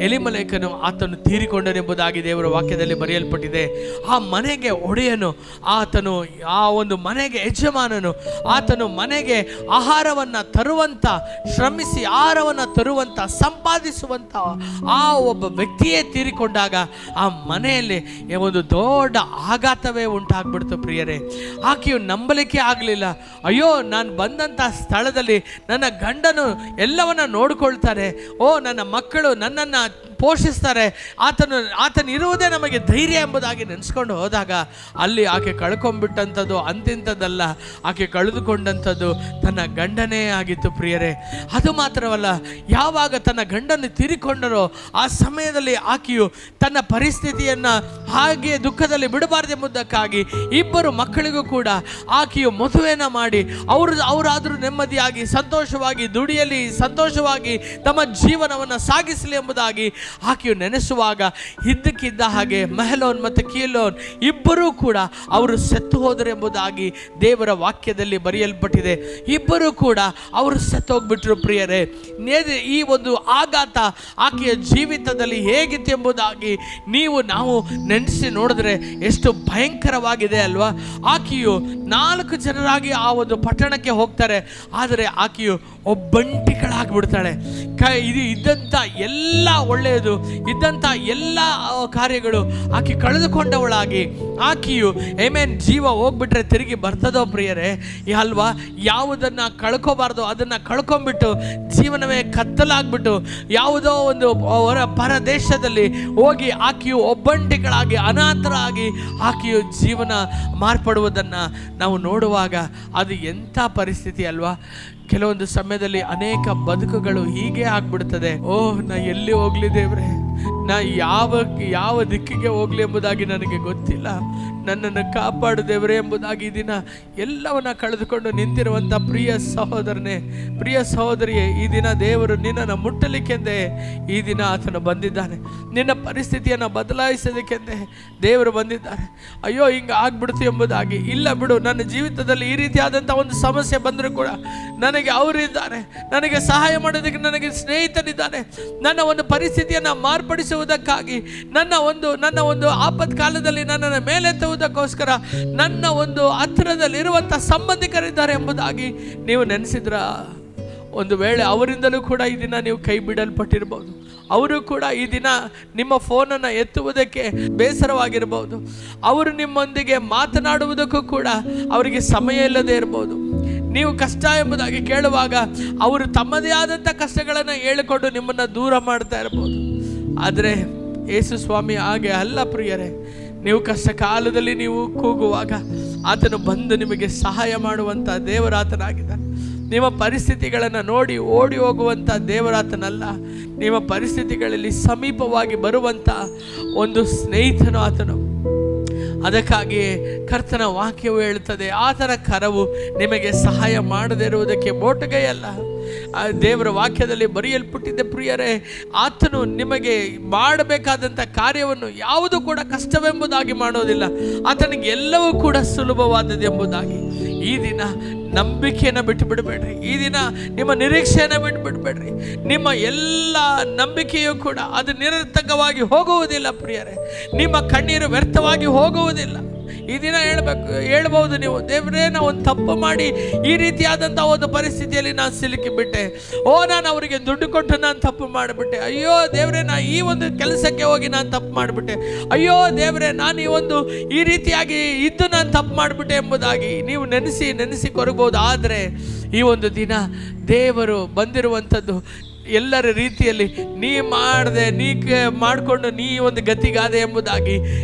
ಎಲಿಮಲೇಕನು ಆತನು ತೀರಿಕೊಂಡನೆಂಬುದಾಗಿ ದೇವರ ವಾಕ್ಯದಲ್ಲಿ ಬರೆಯಲ್ಪಟ್ಟಿದೆ. ಆ ಮನೆಗೆ ಒಡೆಯನು, ಆತನು ಆ ಒಂದು ಮನೆಗೆ ಯಜಮಾನನು, ಆತನು ಮನೆಗೆ ಆಹಾರವನ್ನು ತರುವಂಥ, ಶ್ರಮಿಸಿ ಆಹಾರವನ್ನು ತರುವಂಥ, ಸಂಪಾದಿಸುವಂಥ ಆ ಒಬ್ಬ ವ್ಯಕ್ತಿಯೇ ತೀರಿಕೊಂಡಾಗ ಆ ಮನೆಯಲ್ಲಿ ಒಂದು ದೊಡ್ಡ ಆಘಾತವೇ ಉಂಟಾಗ್ಬಿಡ್ತು ಪ್ರಿಯರೇ. ಆಕೆಯು ನಂಬಲಿಕ್ಕೆ ಆಗಲಿಲ್ಲ. ಅಯ್ಯೋ, ನಾನು ಬಂದಂಥ ಸ್ಥಳದಲ್ಲಿ ನನ್ನ ಗಂಡನು ಎಲ್ಲವನ್ನ ನೋಡಿಕೊಳ್ತಾರೆ, ನನ್ನ ಮಕ್ಕಳು ನನ್ನನ್ನು ಪೋಷಿಸ್ತಾರೆ, ಆತನು ಇರುವುದೇ ನಮಗೆ ಧೈರ್ಯ ಎಂಬುದಾಗಿ ನೆನೆಸ್ಕೊಂಡು ಹೋದಾಗ ಅಲ್ಲಿ ಆಕೆ ಕಳ್ಕೊಂಡ್ಬಿಟ್ಟಂಥದ್ದು ಅಂತಿಂಥದ್ದಲ್ಲ, ಆಕೆ ಕಳೆದುಕೊಂಡಂಥದ್ದು ತನ್ನ ಗಂಡನೇ ಆಗಿತ್ತು ಪ್ರಿಯರೇ. ಅದು ಮಾತ್ರವಲ್ಲ, ಯಾವಾಗ ತನ್ನ ಗಂಡನ್ನು ತೀರಿಕೊಂಡರೋ ಆ ಸಮಯದಲ್ಲಿ ಆಕೆಯು ತನ್ನ ಪರಿಸ್ಥಿತಿಯನ್ನು ಹಾಗೆ ದುಃಖದಲ್ಲಿ ಬಿಡಬಾರ್ದೆಂಬುದಕ್ಕಾಗಿ ಇಬ್ಬರು ಮಕ್ಕಳಿಗೂ ಕೂಡ ಆಕೆಯು ಮದುವೆನ ಮಾಡಿ ಅವರಾದರೂ ನೆಮ್ಮದಿಯಾಗಿ ಸಂತೋಷವಾಗಿ ದುಡಿಯಲಿ, ಸಂತೋಷವಾಗಿ ತಮ್ಮ ಜೀವನವನ್ನು ಸಾಗಿಸಲಿ ಎಂಬುದಾಗಿ ಆಕೆಯು ನೆನೆಸುವಾಗ ಇದ್ದಕ್ಕಿದ್ದ ಹಾಗೆ ಮೆಹಲೋನ್ ಮತ್ತು ಕೀಲೋನ್ ಇಬ್ಬರೂ ಕೂಡ ಅವರು ಸತ್ತು ಹೋದರು ಎಂಬುದಾಗಿ ದೇವರ ವಾಕ್ಯದಲ್ಲಿ ಬರೆಯಲ್ಪಟ್ಟಿದೆ. ಇಬ್ಬರೂ ಕೂಡ ಅವರು ಸತ್ತು ಹೋಗ್ಬಿಟ್ರು ಪ್ರಿಯರೇ. ಈ ಒಂದು ಆಘಾತ ಆಕೆಯ ಜೀವಿತದಲ್ಲಿ ಹೇಗಿತ್ತು ಎಂಬುದಾಗಿ ನಾವು ನೆನೆಸಿ ನೋಡಿದ್ರೆ ಎಷ್ಟು ಭಯಂಕರವಾಗಿದೆ ಅಲ್ವಾ. ಆಕೆಯು 4 ಜನರಾಗಿ ಆ ಒಂದು ಪಟ್ಟಣಕ್ಕೆ ಹೋಗ್ತಾರೆ, ಆದರೆ ಆಕೆಯು ಒಬ್ಬಂಟಿಗಳಾಗ್ಬಿಡ್ತಾಳೆ. ಇದು ಇದ್ದಂಥ ಎಲ್ಲ ಒಳ್ಳೆಯದು, ಇದ್ದಂಥ ಎಲ್ಲ ಕಾರ್ಯಗಳು ಆಕೆ ಕಳೆದುಕೊಂಡವಳಾಗಿ ಆಕೆಯು ಜೀವ ಹೋಗ್ಬಿಟ್ರೆ ತಿರುಗಿ ಬರ್ತದೋ ಪ್ರಿಯರೇ ಅಲ್ವಾ. ಯಾವುದನ್ನು ಕಳ್ಕೋಬಾರ್ದು ಅದನ್ನು ಕಳ್ಕೊಂಡ್ಬಿಟ್ಟು ಜೀವನವೇ ಕತ್ತಲಾಗ್ಬಿಟ್ಟು ಯಾವುದೋ ಒಂದು ಪರ ದೇಶದಲ್ಲಿ ಹೋಗಿ ಆಕೆಯು ಒಬ್ಬಂಟಿಗಳಾಗಿ ಅನಾಥರಾಗಿ ಆಕೆಯು ಜೀವನ ಮಾರ್ಪಡುವುದನ್ನು ನಾವು ನೋಡುವಾಗ ಅದು ಎಂಥ ಪರಿಸ್ಥಿತಿ ಅಲ್ವಾ. ಕೆಲವೊಂದು ಸಮಯದಲ್ಲಿ ಅನೇಕ ಬದುಕುಗಳು ಹೀಗೆ ಆಗ್ಬಿಡ್ತದೆ. ನಾ ಎಲ್ಲಿ ಹೋಗ್ಲಿ ದೇವ್ರೆ, ನಾ ಯಾವ ದಿಕ್ಕಿಗೆ ಹೋಗ್ಲಿ ಎಂಬುದಾಗಿ ನನಗೆ ಗೊತ್ತಿಲ್ಲ, ನನ್ನನ್ನು ಕಾಪಾಡು ದೇವರೇ ಎಂಬುದಾಗಿ ಈ ದಿನ ಎಲ್ಲವನ್ನ ಕಳೆದುಕೊಂಡು ನಿಂತಿರುವಂಥ ಪ್ರಿಯ ಸಹೋದರನೇ, ಪ್ರಿಯ ಸಹೋದರಿಯೇ, ಈ ದಿನ ದೇವರು ನಿನ್ನನ್ನು ಮುಟ್ಟಲಿಕ್ಕೆಂದೇ ಈ ದಿನ ಆತನು ಬಂದಿದ್ದಾನೆ. ನಿನ್ನ ಪರಿಸ್ಥಿತಿಯನ್ನು ಬದಲಾಯಿಸೋದಕ್ಕೆಂದೇ ದೇವರು ಬಂದಿದ್ದಾರೆ. ಅಯ್ಯೋ ಹಿಂಗೆ ಆಗ್ಬಿಡ್ತು ಎಂಬುದಾಗಿ ಇಲ್ಲ ಬಿಡು, ನನ್ನ ಜೀವಿತದಲ್ಲಿ ಈ ರೀತಿಯಾದಂಥ ಒಂದು ಸಮಸ್ಯೆ ಬಂದರೂ ಕೂಡ ನನಗೆ ಅವರಿದ್ದಾರೆ, ನನಗೆ ಸಹಾಯ ಮಾಡೋದಕ್ಕೆ ನನಗೆ ಸ್ನೇಹಿತನಿದ್ದಾನೆ, ನನ್ನ ಒಂದು ಪರಿಸ್ಥಿತಿಯನ್ನು ಮಾರ್ಪಡಿಸುವುದಕ್ಕಾಗಿ ನನ್ನ ಒಂದು ಆಪತ್ ಕಾಲದಲ್ಲಿ ನನ್ನನ್ನು ಮೇಲೆತ್ತುವುದಕ್ಕೋಸ್ಕರ ನನ್ನ ಒಂದು ಹತ್ತಿರದಲ್ಲಿರುವಂಥ ಸಂಬಂಧಿಕರಿದ್ದಾರೆ ಎಂಬುದಾಗಿ ನೀವು ನೆನೆಸಿದ್ರ ಒಂದು ವೇಳೆ ಅವರಿಂದಲೂ ಕೂಡ ಈ ದಿನ ನೀವು ಕೈ ಬಿಡಲ್ಪಟ್ಟಿರ್ಬೋದು. ಅವರು ಕೂಡ ಈ ದಿನ ನಿಮ್ಮ ಫೋನನ್ನು ಎತ್ತುವುದಕ್ಕೆ ಬೇಸರವಾಗಿರ್ಬೋದು. ಅವರು ನಿಮ್ಮೊಂದಿಗೆ ಮಾತನಾಡುವುದಕ್ಕೂ ಕೂಡ ಅವರಿಗೆ ಸಮಯ ಇಲ್ಲದೆ ಇರ್ಬೋದು. ನೀವು ಕಷ್ಟ ಎಂಬುದಾಗಿ ಕೇಳುವಾಗ ಅವರು ತಮ್ಮದೇ ಆದಂಥ ಕಷ್ಟಗಳನ್ನು ಹೇಳಿಕೊಂಡು ನಿಮ್ಮನ್ನು ದೂರ ಮಾಡ್ತಾ ಇರ್ಬೋದು. ಆದರೆ ಯೇಸು ಸ್ವಾಮಿ ಹಾಗೆ ಅಲ್ಲ ಪ್ರಿಯರೇ. ನೀವು ಕಷ್ಟ ಕಾಲದಲ್ಲಿ ನೀವು ಕೂಗುವಾಗ ಆತನು ಬಂದು ನಿಮಗೆ ಸಹಾಯ ಮಾಡುವಂಥ ದೇವರಾತನಾಗಿದ್ದಾನೆ. ನಿಮ್ಮ ಪರಿಸ್ಥಿತಿಗಳನ್ನು ನೋಡಿ ಓಡಿ ಹೋಗುವಂಥ ದೇವರಾತನಲ್ಲ, ನಿಮ್ಮ ಪರಿಸ್ಥಿತಿಗಳಲ್ಲಿ ಸಮೀಪವಾಗಿ ಬರುವಂಥ ಒಂದು ಸ್ನೇಹಿತನು ಆತನು. ಅದಕ್ಕಾಗಿ ಕರ್ತನ ವಾಕ್ಯವು ಹೇಳುತ್ತದೆ, ಆತನ ಕರವು ನಿಮಗೆ ಸಹಾಯ ಮಾಡದೇ ಇರುವುದಕ್ಕೆ ಮೋಟುಗೈಯಲ್ಲ. ದೇವರ ವಾಕ್ಯದಲ್ಲಿ ಬರೆಯಲ್ಪಟ್ಟಿದ್ದ ಪ್ರಿಯರೇ, ಆತನು ನಿಮಗೆ ಮಾಡಬೇಕಾದಂಥ ಕಾರ್ಯವನ್ನು ಯಾವುದು ಕೂಡ ಕಷ್ಟವೆಂಬುದಾಗಿ ಮಾಡೋದಿಲ್ಲ, ಆತನಿಗೆ ಎಲ್ಲವೂ ಕೂಡ ಸುಲಭವಾದದ್ದು ಎಂಬುದಾಗಿ. ಈ ದಿನ ನಂಬಿಕೆಯನ್ನು ಬಿಟ್ಟು ಬಿಡಬೇಡ್ರಿ. ಈ ದಿನ ನಿಮ್ಮ ನಿರೀಕ್ಷೆಯನ್ನು ಬಿಟ್ಟು ಬಿಡಬೇಡ್ರಿ. ನಿಮ್ಮ ಎಲ್ಲ ನಂಬಿಕೆಯೂ ಕೂಡ ಅದು ನಿರರ್ಥಕವಾಗಿ ಹೋಗುವುದಿಲ್ಲ ಪ್ರಿಯರೇ. ನಿಮ್ಮ ಕಣ್ಣೀರು ವ್ಯರ್ಥವಾಗಿ ಹೋಗುವುದಿಲ್ಲ. ಈ ದಿನ ಹೇಳ್ಬೋದು ನೀವು, ದೇವರೇ ನಾವು ಒಂದು ತಪ್ಪು ಮಾಡಿ ಈ ರೀತಿಯಾದಂಥ ಒಂದು ಪರಿಸ್ಥಿತಿಯಲ್ಲಿ ನಾನು ಸಿಲುಕಿಬಿಟ್ಟೆ. ನಾನು ಅವರಿಗೆ ದುಡ್ಡು ಕೊಟ್ಟು ನಾನು ತಪ್ಪು ಮಾಡಿಬಿಟ್ಟೆ. ಅಯ್ಯೋ ದೇವರೇ, ನಾನು ಈ ಒಂದು ಕೆಲಸಕ್ಕೆ ಹೋಗಿ ನಾನು ತಪ್ಪು ಮಾಡಿಬಿಟ್ಟೆ. ಅಯ್ಯೋ ದೇವರೇ, ನಾನು ಈ ರೀತಿಯಾಗಿ ಇದ್ದು ನಾನು ತಪ್ಪು ಮಾಡಿಬಿಟ್ಟೆ ಎಂಬುದಾಗಿ ನೀವು ನೆನೆಸಿ ಕೊರಗಬಹುದು. ಆದರೆ ಈ ಒಂದು ದಿನ ದೇವರು ಬಂದಿರುವಂಥದ್ದು ಎಲ್ಲರ ರೀತಿಯಲ್ಲಿ ನೀ ಮಾಡಿಕೊಂಡು ನೀ ಒಂದು ಗತಿಗಾದೆ ಎಂಬುದಾಗಿ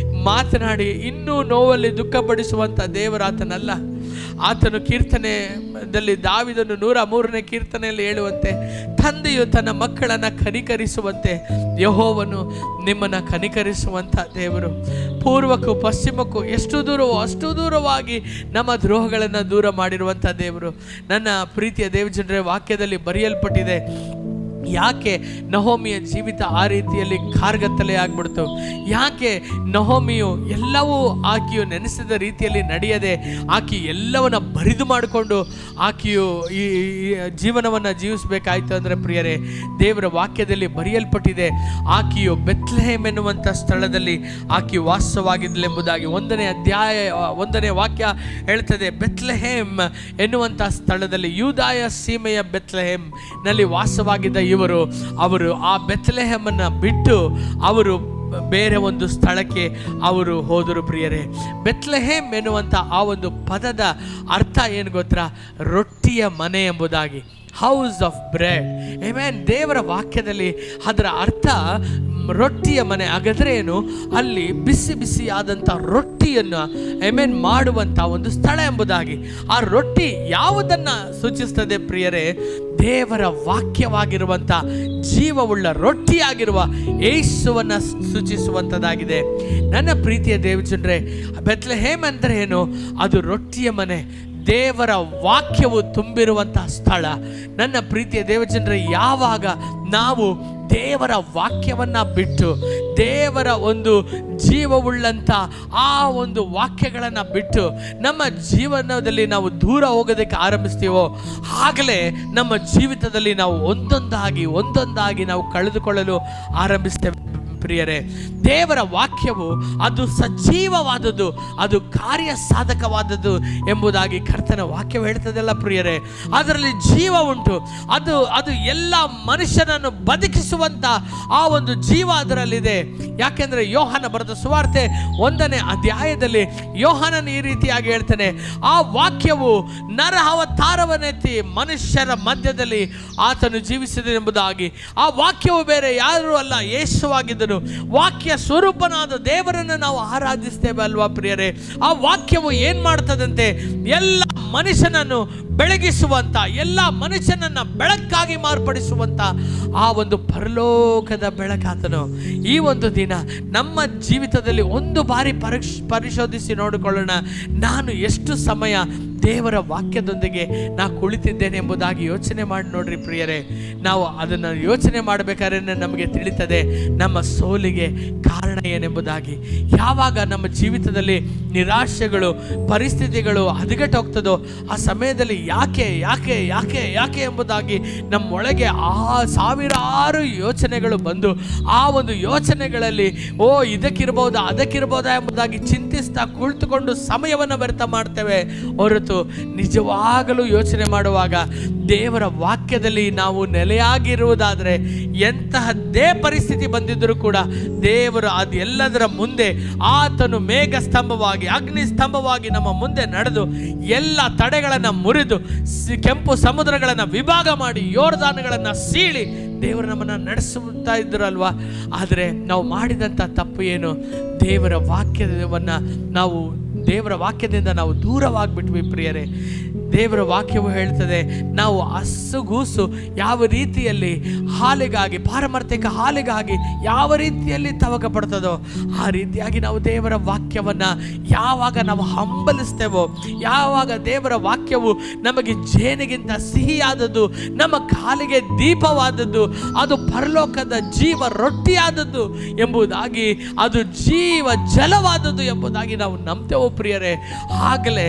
ಮಾತನಾಡಿ ಇನ್ನೂ ನೋವಲ್ಲಿ ದುಃಖಪಡಿಸುವಂಥ ದೇವರಾತನಲ್ಲ. ಆತನು ಕೀರ್ತನೆಯಲ್ಲಿ ದಾವಿದನು 103ನೇ ಕೀರ್ತನೆಯಲ್ಲಿ ಹೇಳುವಂತೆ, ತಂದೆಯು ತನ್ನ ಮಕ್ಕಳನ್ನು ಕನಿಕರಿಸುವಂತೆ ಯೆಹೋವನು ನಿಮ್ಮನ್ನು ಕನಿಕರಿಸುವಂಥ ದೇವರು. ಪೂರ್ವಕ್ಕೂ ಪಶ್ಚಿಮಕ್ಕೂ ಎಷ್ಟು ದೂರವೋ ಅಷ್ಟು ದೂರವಾಗಿ ನಮ್ಮ ದ್ರೋಹಗಳನ್ನು ದೂರ ಮಾಡಿರುವಂಥ ದೇವರು. ನನ್ನ ಪ್ರೀತಿಯ ದೇವಜನರೇ, ವಾಕ್ಯದಲ್ಲಿ ಬರೆಯಲ್ಪಟ್ಟಿದೆ, ಯಾಕೆ ನಹೋಮಿಯ ಜೀವಿತ ಆ ರೀತಿಯಲ್ಲಿ ಕಾರ್ಗತ್ತಲೆ ಆಗ್ಬಿಡ್ತು? ಯಾಕೆ ನಹೋಮಿಯು ಎಲ್ಲವೂ ಆಕೆಯು ನೆನೆಸಿದ ರೀತಿಯಲ್ಲಿ ನಡೆಯದೆ ಆಕೆ ಎಲ್ಲವನ್ನ ಬರಿದು ಮಾಡಿಕೊಂಡು ಆಕೆಯು ಈ ಜೀವನವನ್ನು ಜೀವಿಸಬೇಕಾಯ್ತು ಅಂದರೆ ಪ್ರಿಯರೇ, ದೇವರ ವಾಕ್ಯದಲ್ಲಿ ಬರೆಯಲ್ಪಟ್ಟಿದೆ, ಆಕೆಯು ಬೆತ್ಲೆಹೇಮ್ ಎನ್ನುವಂಥ ಸ್ಥಳದಲ್ಲಿ ಆಕೆಯು ವಾಸವಾಗಿದ್ದಳೆಂಬುದಾಗಿ 1ನೇ ವಾಕ್ಯ ಹೇಳ್ತದೆ. ಬೆತ್ಲೆಹೇಮ್ ಎನ್ನುವಂಥ ಸ್ಥಳದಲ್ಲಿ, ಯೂದಾಯ ಸೀಮೆಯ ಬೆತ್ಲೆಹೇಮ್ ನಲ್ಲಿ ವಾಸವಾಗಿದ್ದ ಅವರು ಆ ಬೆತ್ಲೆಹೇಮನ್ನು ಬಿಟ್ಟು ಅವರು ಬೇರೆ ಒಂದು ಸ್ಥಳಕ್ಕೆ ಅವರು ಹೋದರು. ಪ್ರಿಯರೇ, ಬೆತ್ಲೆಹೇಮ್ ಎನ್ನುವಂಥ ಆ ಒಂದು ಪದದ ಅರ್ಥ ಏನು ಗೊತ್ತಾ? ರೊಟ್ಟಿಯ ಮನೆ ಎಂಬುದಾಗಿ, ಹೌಸ್ ಆಫ್ ಬ್ರೆಡ್. ಆಮೆನ್. ದೇವರ ವಾಕ್ಯದಲ್ಲಿ ಅದರ ಅರ್ಥ ರೊಟ್ಟಿಯ ಮನೆ. ಹಾಗಾದರೆ ಏನು? ಅಲ್ಲಿ ಬಿಸಿ ಬಿಸಿಯಾದಂಥ ರೊಟ್ಟಿಯನ್ನು ಆಮೆನ್ ಮಾಡುವಂಥ ಒಂದು ಸ್ಥಳ ಎಂಬುದಾಗಿ. ಆ ರೊಟ್ಟಿ ಯಾವುದನ್ನು ಸೂಚಿಸ್ತದೆ ಪ್ರಿಯರೇ? ದೇವರ ವಾಕ್ಯವಾಗಿರುವಂಥ ಜೀವವುಳ್ಳ ರೊಟ್ಟಿಯಾಗಿರುವ ಯೇಸುವನ್ನು ಸೂಚಿಸುವಂಥದ್ದಾಗಿದೆ. ನನ್ನ ಪ್ರೀತಿಯ ದೇವಜನರೇ, ಬೆತ್ಲೆಹೇಮ್ ಅಂದರೆ ಏನು? ಅದು ರೊಟ್ಟಿಯ ಮನೆ, ದೇವರ ವಾಕ್ಯವು ತುಂಬಿರುವಂಥ ಸ್ಥಳ. ನನ್ನ ಪ್ರೀತಿಯ ದೇವಜನರೇ, ಯಾವಾಗ ನಾವು ದೇವರ ವಾಕ್ಯವನ್ನು ಬಿಟ್ಟು ದೇವರ ಒಂದು ಜೀವವುಳ್ಳಂಥ ಆ ಒಂದು ವಾಕ್ಯಗಳನ್ನು ಬಿಟ್ಟು ನಮ್ಮ ಜೀವನದಲ್ಲಿ ನಾವು ದೂರ ಹೋಗೋದಕ್ಕೆ ಆರಂಭಿಸ್ತೀವೋ, ಆಗಲೇ ನಮ್ಮ ಜೀವಿತದಲ್ಲಿ ನಾವು ಒಂದೊಂದಾಗಿ ನಾವು ಕಳೆದುಕೊಳ್ಳಲು ಆರಂಭಿಸ್ತೇವೆ. ಪ್ರಿಯರೇ, ದೇವರ ವಾಕ್ಯವು ಅದು ಸಜೀವವಾದದ್ದು, ಅದು ಕಾರ್ಯ ಸಾಧಕವಾದದ್ದು ಎಂಬುದಾಗಿ ಕರ್ತನ ವಾಕ್ಯವು ಹೇಳ್ತದಲ್ಲ ಪ್ರಿಯರೇ. ಅದರಲ್ಲಿ ಜೀವ ಉಂಟು. ಅದು ಎಲ್ಲ ಮನುಷ್ಯನನ್ನು ಬದುಕಿಸುವಂಥ ಆ ಒಂದು ಜೀವ ಅದರಲ್ಲಿದೆ. ಯಾಕೆಂದರೆ ಯೋಹಾನ ಬರೆದ ಸುವಾರ್ತೆ 1ನೇ ಅಧ್ಯಾಯದಲ್ಲಿ ಯೋಹಾನನು ಈ ರೀತಿಯಾಗಿ ಹೇಳ್ತಾನೆ, ಆ ವಾಕ್ಯವು ನರ ಅವತಾರವನ್ನೆತ್ತಿ ಮನುಷ್ಯರ ಮಧ್ಯದಲ್ಲಿ ಆತನು ಜೀವಿಸಿದ ಎಂಬುದಾಗಿ. ಆ ವಾಕ್ಯವು ಬೇರೆ ಯಾರೂ ಅಲ್ಲ, ಯೇಸುವಾಗಿದ್ದ ವಾಕ್ಯ ಸ್ವರೂಪನಾದ ದೇವರನ್ನು ನಾವು ಆರಾಧಿಸ್ತೇವೆ ಅಲ್ವಾ ಪ್ರಿಯರೇ? ಆ ವಾಕ್ಯವು ಏನ್ ಮಾಡ್ತದಂತೆ? ಎಲ್ಲ ಮನುಷ್ಯನನ್ನು ಬೆಳಗಿಸುವಂತ, ಎಲ್ಲ ಮನುಷ್ಯನನ್ನ ಬೆಳಕಾಗಿ ಮಾರ್ಪಡಿಸುವಂತ ಆ ಒಂದು ಪರಲೋಕದ ಬೆಳಕಾತನು. ಈ ಒಂದು ದಿನ ನಮ್ಮ ಜೀವಿತದಲ್ಲಿ ಒಂದು ಬಾರಿ ಪರಿಶೋಧಿಸಿ ನೋಡಿಕೊಳ್ಳೋಣ. ನಾನು ಎಷ್ಟು ಸಮಯ ದೇವರ ವಾಕ್ಯದೊಂದಿಗೆ ನಾನು ಕುಳಿತಿದ್ದೇನೆ ಎಂಬುದಾಗಿ ಯೋಚನೆ ಮಾಡಿ ನೋಡ್ರಿ ಪ್ರಿಯರೇ. ನಾವು ಅದನ್ನು ಯೋಚನೆ ಮಾಡಬೇಕಾದ್ರೆ ನಮಗೆ ತಿಳಿತದೆ ನಮ್ಮ ಸೋಲಿಗೆ ಕಾರಣ ಏನೆಂಬುದಾಗಿ. ಯಾವಾಗ ನಮ್ಮ ಜೀವಿತದಲ್ಲಿ ನಿರಾಶೆಗಳು, ಪರಿಸ್ಥಿತಿಗಳು ಹದಗೆಟ್ಟೋಗ್ತದೋ ಆ ಸಮಯದಲ್ಲಿ ಯಾಕೆ ಎಂಬುದಾಗಿ ನಮ್ಮೊಳಗೆ ಸಾವಿರಾರು ಯೋಚನೆಗಳು ಬಂದು ಆ ಒಂದು ಯೋಚನೆಗಳಲ್ಲಿ ಇದಕ್ಕಿರ್ಬೋದಾ ಎಂಬುದಾಗಿ ಚಿಂತಿಸ್ತಾ ಕುಳಿತುಕೊಂಡು ಸಮಯವನ್ನು ವ್ಯರ್ಥ ಮಾಡ್ತೇವೆ ಹೊರತು ನಿಜವಾಗಲೂ ಯೋಚನೆ ಮಾಡುವಾಗ ದೇವರ ವಾಕ್ಯದಲ್ಲಿ ನಾವು ನೆಲೆಯಾಗಿರುವುದಾದರೆ ಎಂತಹದ್ದೇ ಪರಿಸ್ಥಿತಿ ಬಂದಿದ್ದರೂ ಕೂಡ ದೇವರು ಅದೆಲ್ಲದರ ಮುಂದೆ ಆತನು ಮೇಘ ಸ್ತಂಭವಾಗಿ, ಅಗ್ನಿ ಸ್ತಂಭವಾಗಿ ನಮ್ಮ ಮುಂದೆ ನಡೆದು ಎಲ್ಲ ತಡೆಗಳನ್ನು ಮುರಿದು ಕೆಂಪು ಸಮುದ್ರಗಳನ್ನು ವಿಭಾಗ ಮಾಡಿ ಯೋರ್ದಾನುಗಳನ್ನು ಸೀಳಿ ದೇವರು ನಮ್ಮನ್ನು ನಡೆಸುತ್ತಾ ಇದ್ದರಲ್ವಾ. ಆದರೆ ನಾವು ಮಾಡಿದಂಥ ತಪ್ಪು ಏನು? ದೇವರ ವಾಕ್ಯದಿಂದ ನಾವು ದೂರವಾಗಿಬಿಟ್ವಿ ಪ್ರಿಯರೇ. ದೇವರ ವಾಕ್ಯವು ಹೇಳ್ತದೆ, ನಾವು ಹಸುಗೂಸು ಯಾವ ರೀತಿಯಲ್ಲಿ ಹಾಲಿಗಾಗಿ, ಪಾರಮಾರ್ಥಿಕ ಹಾಲಿಗಾಗಿ ಯಾವ ರೀತಿಯಲ್ಲಿ ತವಕ ಪಡ್ತದೋ ಆ ರೀತಿಯಾಗಿ ನಾವು ದೇವರ ವಾಕ್ಯವನ್ನು ಯಾವಾಗ ನಾವು ಹಂಬಲಿಸ್ತೇವೋ, ಯಾವಾಗ ದೇವರ ವಾಕ್ಯವು ನಮಗೆ ಜೇನಿಗಿಂತ ಸಿಹಿಯಾದದ್ದು, ನಮ್ಮ ಕಾಲಿಗೆ ದೀಪವಾದದ್ದು, ಅದು ಪರಲೋಕದ ಜೀವ ರೊಟ್ಟಿಯಾದದ್ದು ಎಂಬುದಾಗಿ, ಅದು ಜೀವ ಜಲವಾದದ್ದು ಎಂಬುದಾಗಿ ನಾವು ನಂಬ್ತೇವೋ ಪ್ರಿಯರೇ, ಆಗಲೇ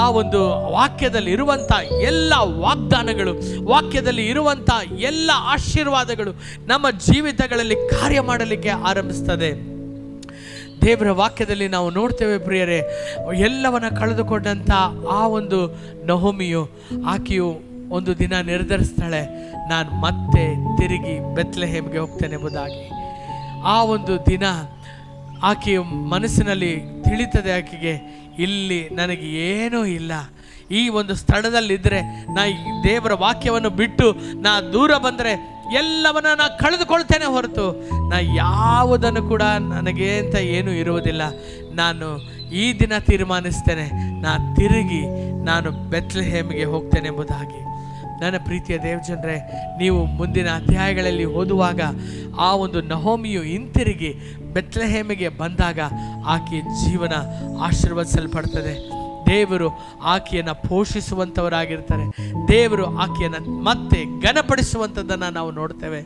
ಆ ಒಂದು ವಾಕ್ಯದಲ್ಲಿ ಇರುವಂಥ ಎಲ್ಲ ವಾಗ್ದಾನಗಳು, ವಾಕ್ಯದಲ್ಲಿ ಇರುವಂಥ ಎಲ್ಲ ಆಶೀರ್ವಾದಗಳು ನಮ್ಮ ಜೀವಿತಗಳಲ್ಲಿ ಕಾರ್ಯ ಮಾಡಲಿಕ್ಕೆ ಆರಂಭಿಸ್ತದೆ. ದೇವರ ವಾಕ್ಯದಲ್ಲಿ ನಾವು ನೋಡ್ತೇವೆ ಪ್ರಿಯರೇ, ಎಲ್ಲವನ್ನ ಕಳೆದುಕೊಂಡಂಥ ಆ ಒಂದು ನಹೋಮಿಯು, ಆಕೆಯು ಒಂದು ದಿನ ನಿರ್ಧರಿಸ್ತಾಳೆ, ನಾನು ಮತ್ತೆ ತಿರುಗಿ ಬೆತ್ಲೆಹೇಮ್ಗೆ ಹೋಗ್ತೇನೆ ಎಂಬುದಾಗಿ. ಆ ಒಂದು ದಿನ ಆಕೆಯ ಮನಸ್ಸಿನಲ್ಲಿ ತಿಳಿತದೆ, ಆಕೆಗೆ ಇಲ್ಲಿ ನನಗೆ ಏನೂ ಇಲ್ಲ, ಈ ಒಂದು ಸ್ಥಳದಲ್ಲಿದ್ದರೆ ನಾ ದೇವರ ವಾಕ್ಯವನ್ನು ಬಿಟ್ಟು ನಾ ದೂರ ಬಂದರೆ ಎಲ್ಲವನ್ನ ನಾ ಕಳೆದುಕೊಳ್ತೇನೆ ಹೊರತು ನಾ ಯಾವುದನ್ನು ಕೂಡ ನನಗೆ ಅಂತ ಏನೂ ಇರುವುದಿಲ್ಲ. ನಾನು ಈ ದಿನ ತೀರ್ಮಾನಿಸ್ತೇನೆ, ತಿರುಗಿ ನಾನು ಬೆತ್ಲೆಹೇಮಿಗೆ ಹೋಗ್ತೇನೆ ಎಂಬುದಾಗಿ. ನನ್ನ ಪ್ರೀತಿಯ ದೇವಜನರೇ, ನೀವು ಮುಂದಿನ ಅಧ್ಯಾಯಗಳಲ್ಲಿ ಓದುವಾಗ ಆ ಒಂದು ನಹೋಮಿಯು ಹಿಂತಿರುಗಿ ಬೆತ್ಲೆಹೇಮಿಗೆ ಬಂದಾಗ ಆಕೆಯ ಜೀವನ ಆಶೀರ್ವದಿಸಲ್ಪಡ್ತದೆ. ದೇವರು ಆಕೆಯನ್ನು ಪೋಷಿಸುವಂಥವರಾಗಿರ್ತಾರೆ. ದೇವರು ಆಕೆಯನ್ನು ಮತ್ತೆ ಘನಪಡಿಸುವಂಥದ್ದನ್ನು ನಾವು ನೋಡ್ತೇವೆ.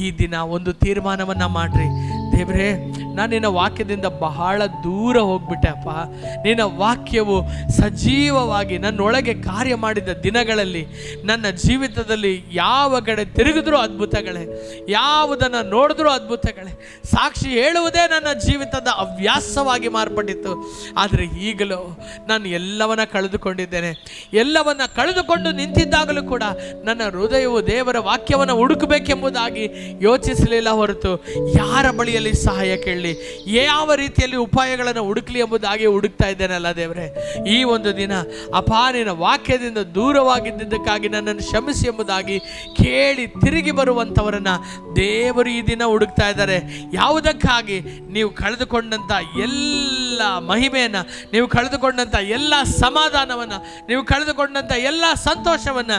ಈ ದಿನ ಒಂದು ತೀರ್ಮಾನವನ್ನು ಮಾಡಿರಿ, ದೇವರೇ ನಾನು ನಿನ್ನ ವಾಕ್ಯದಿಂದ ಬಹಳ ದೂರ ಹೋಗ್ಬಿಟ್ಟೆ ಅಪ್ಪ. ನಿನ್ನ ವಾಕ್ಯವು ಸಜೀವವಾಗಿ ನನ್ನೊಳಗೆ ಕಾರ್ಯ ಮಾಡಿದ ದಿನಗಳಲ್ಲಿ ನನ್ನ ಜೀವಿತದಲ್ಲಿ ಯಾವ ಕಡೆ ತಿರುಗಿದ್ರೂ ಅದ್ಭುತಗಳೇ, ಯಾವುದನ್ನು ನೋಡಿದ್ರೂ ಅದ್ಭುತಗಳೇ. ಸಾಕ್ಷಿ ಹೇಳುವುದೇ ನನ್ನ ಜೀವಿತದ ಹವ್ಯಾಸವಾಗಿ ಮಾರ್ಪಟ್ಟಿತ್ತು. ಆದರೆ ಈಗಲೂ ನಾನು ಎಲ್ಲವನ್ನ ಕಳೆದುಕೊಂಡಿದ್ದೇನೆ. ಎಲ್ಲವನ್ನ ಕಳೆದುಕೊಂಡು ನಿಂತಿದ್ದಾಗಲೂ ಕೂಡ ನನ್ನ ಹೃದಯವು ದೇವರ ವಾಕ್ಯವನ್ನು ಹುಡುಕಬೇಕೆಂಬುದಾಗಿ ಯೋಚಿಸಲಿಲ್ಲ ಹೊರತು ಯಾರ ಬಳಿಯಲ್ಲಿ ಸಹಾಯ ಕೇಳಲಿ, ಯಾವ ರೀತಿಯಲ್ಲಿ ಉಪಾಯಗಳನ್ನು ಹುಡುಕಲಿ ಎಂಬುದಾಗಿ ಹುಡುಕ್ತಾ ಇದ್ದೇನಲ್ಲ ದೇವರೇ. ಈ ಒಂದು ದಿನ ಅಪ್ಪ ನಿನ್ನ ವಾಕ್ಯದಿಂದ ದೂರವಾಗಿದ್ದಕ್ಕಾಗಿ ನನ್ನನ್ನು ಕ್ಷಮಿಸಿ ಎಂಬುದಾಗಿ ಕೇಳಿ ತಿರುಗಿ ಬರುವಂಥವರನ್ನು ದೇವರು ಈ ದಿನ ಹುಡುಕ್ತಾ ಇದ್ದಾರೆ. ಯಾವುದಕ್ಕಾಗಿ? ನೀವು ಕಳೆದುಕೊಂಡಂಥ ಎಲ್ಲ ಮಹಿಮೆಯನ್ನು, ನೀವು ಕಳೆದುಕೊಂಡಂಥ ಎಲ್ಲ ಸಮಾಧಾನವನ್ನು, ನೀವು ಕಳೆದುಕೊಂಡಂಥ ಎಲ್ಲ ಸಂತೋಷವನ್ನು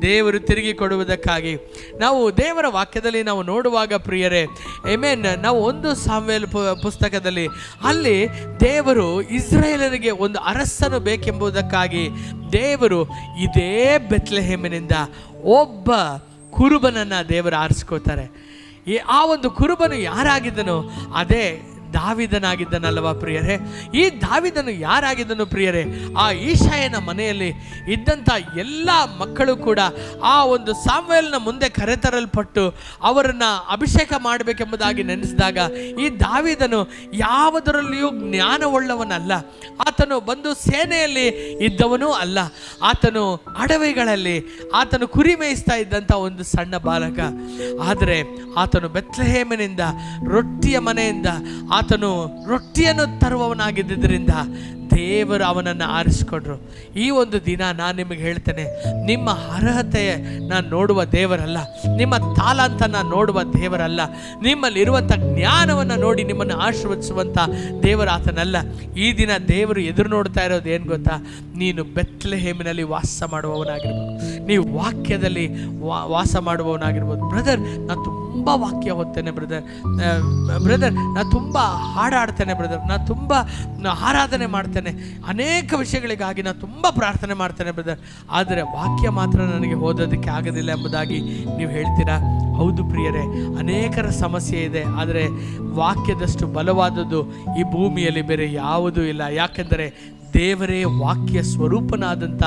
ದೇವರು ತಿರುಗಿ ಕೊಡುವುದಕ್ಕಾಗಿ. ನಾವು ದೇವರ ವಾಕ್ಯದಲ್ಲಿ ನಾವು ನೋಡುವಾಗ ಪ್ರಿಯರೇ, ಆಮೆನ್, ನಾವು 1 ಸಾಮುವೇಲ್ ಪುಸ್ತಕದಲ್ಲಿ ಅಲ್ಲಿ ದೇವರು ಇಸ್ರಾಯೇಲರಿಗೆ ಒಂದು ಅರಸನು ಬೇಕೆಂಬುದಕ್ಕಾಗಿ ದೇವರು ಇದೇ ಬೆತ್ಲೆಹೇಮಿನಿಂದ ಒಬ್ಬ ಕುರುಬನನ್ನು ದೇವರು ಆರಿಸ್ಕೋತಾರೆ. ಆ ಒಂದು ಕುರುಬನು ಯಾರಾಗಿದ್ದನೋ ಅದೇ ದಾವಿದನಾಗಿದ್ದನಲ್ವ ಪ್ರಿಯರೇ. ಈ ದಾವಿದನು ಯಾರಾಗಿದ್ದನು ಪ್ರಿಯರೇ? ಆ ಈಶಾಯನ ಮನೆಯಲ್ಲಿ ಇದ್ದಂಥ ಎಲ್ಲ ಮಕ್ಕಳು ಕೂಡ ಆ ಒಂದು ಸಾಮುವೇಲನ ಮುಂದೆ ಕರೆತರಲ್ಪಟ್ಟು ಅವರನ್ನು ಅಭಿಷೇಕ ಮಾಡಬೇಕೆಂಬುದಾಗಿ ನೆನೆಸಿದಾಗ ಈ ದಾವಿದನು ಯಾವುದರಲ್ಲಿಯೂ ಜ್ಞಾನವುಳ್ಳವನಲ್ಲ. ಆತನು ಬಂದು ಸೇನೆಯಲ್ಲಿ ಇದ್ದವನೂ ಅಲ್ಲ. ಆತನು ಅಡವಿಗಳಲ್ಲಿ ಆತನು ಕುರಿ ಮೇಯಿಸ್ತಾ ಇದ್ದಂಥ ಒಂದು ಸಣ್ಣ ಬಾಲಕ. ಆದರೆ ಆತನು ಬೆತ್ಲೆಹೇಮಿನಿಂದ ರೊಟ್ಟಿಯ ಮನೆಯಿಂದ ಆತನು ರೊಟ್ಟಿಯನ್ನು ತರುವವನಾಗಿದ್ದರಿಂದ ದೇವರು ಅವನನ್ನು ಆರಿಸಿಕೊಂಡ್ರು. ಈ ಒಂದು ದಿನ ನಾನು ನಿಮಗೆ ಹೇಳ್ತೇನೆ, ನಿಮ್ಮ ಅರ್ಹತೆ ನಾನು ನೋಡುವ ದೇವರಲ್ಲ, ನಿಮ್ಮ ತಾಲಂತನ್ನು ನೋಡುವ ದೇವರಲ್ಲ, ನಿಮ್ಮಲ್ಲಿರುವಂಥ ಜ್ಞಾನವನ್ನು ನೋಡಿ ನಿಮ್ಮನ್ನು ಆಶೀರ್ವದಿಸುವಂಥ ದೇವರು ಆತನಲ್ಲ. ಈ ದಿನ ದೇವರು ಎದುರು ನೋಡ್ತಾ ಇರೋದು ಏನು ಗೊತ್ತಾ? ನೀನು ಬೆತ್ಲೆಹೇಮಿನಲ್ಲಿ ವಾಸ ಮಾಡುವವನಾಗಿರ್ಬೋದು, ನೀವು ವಾಕ್ಯದಲ್ಲಿ ವಾಸ ಮಾಡುವವನಾಗಿರ್ಬೋದು. ಬ್ರದರ್, ನಾನು ತುಂಬ ವಾಕ್ಯ ಓದ್ತೇನೆ ಬ್ರದರ್, ನಾನು ತುಂಬ ಹಾಡಾಡ್ತೇನೆ ಬ್ರದರ್, ನಾನು ತುಂಬ ಆರಾಧನೆ ಮಾಡ್ತೇನೆ, ಅನೇಕ ವಿಷಯಗಳಿಗಾಗಿ ನಾನು ತುಂಬ ಪ್ರಾರ್ಥನೆ ಮಾಡ್ತೇನೆ ಬ್ರದರ್, ಆದರೆ ವಾಕ್ಯ ಮಾತ್ರ ನನಗೆ ಓದೋದಕ್ಕೆ ಆಗೋದಿಲ್ಲ ಎಂಬುದಾಗಿ ನೀವು ಹೇಳ್ತೀರಾ. ಹೌದು ಪ್ರಿಯರೇ, ಅನೇಕರ ಸಮಸ್ಯೆ ಇದೆ, ಆದರೆ ವಾಕ್ಯದಷ್ಟು ಬಲವಾದದ್ದು ಈ ಭೂಮಿಯಲ್ಲಿ ಬೇರೆ ಯಾವುದೂ ಇಲ್ಲ. ಯಾಕೆಂದರೆ ದೇವರೇ ವಾಕ್ಯ ಸ್ವರೂಪನಾದಂಥ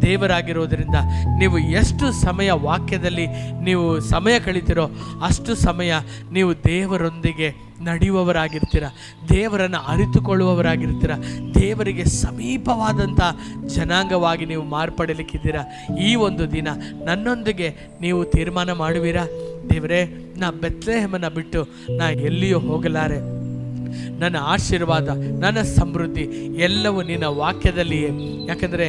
ದೇವರಾಗಿರೋದರಿಂದ ನೀವು ಎಷ್ಟು ಸಮಯ ವಾಕ್ಯದಲ್ಲಿ ನೀವು ಸಮಯ ಕಳೀತಿರೋ ಅಷ್ಟು ಸಮಯ ನೀವು ದೇವರೊಂದಿಗೆ ನಡೆಯುವವರಾಗಿರ್ತೀರ, ದೇವರನ್ನು ಅರಿತುಕೊಳ್ಳುವವರಾಗಿರ್ತೀರ, ದೇವರಿಗೆ ಸಮೀಪವಾದಂಥ ಜನಾಂಗವಾಗಿ ನೀವು ಮಾರ್ಪಡಲಿಕ್ಕಿದ್ದೀರಾ. ಈ ಒಂದು ದಿನ ನನ್ನೊಂದಿಗೆ ನೀವು ತೀರ್ಮಾನ ಮಾಡುವಿರಾ? ದೇವರೇ, ನಾ ಬೆತ್ಲೆಹೇಮನ್ನು ಬಿಟ್ಟು ನಾ ಎಲ್ಲಿಯೂ ಹೋಗಲಾರೆ, ನನ್ನ ಆಶೀರ್ವಾದ, ನನ್ನ ಸಮೃದ್ಧಿ ಎಲ್ಲವೂ ನಿನ್ನ ವಾಕ್ಯದಲ್ಲಿಯೇ. ಯಾಕಂದರೆ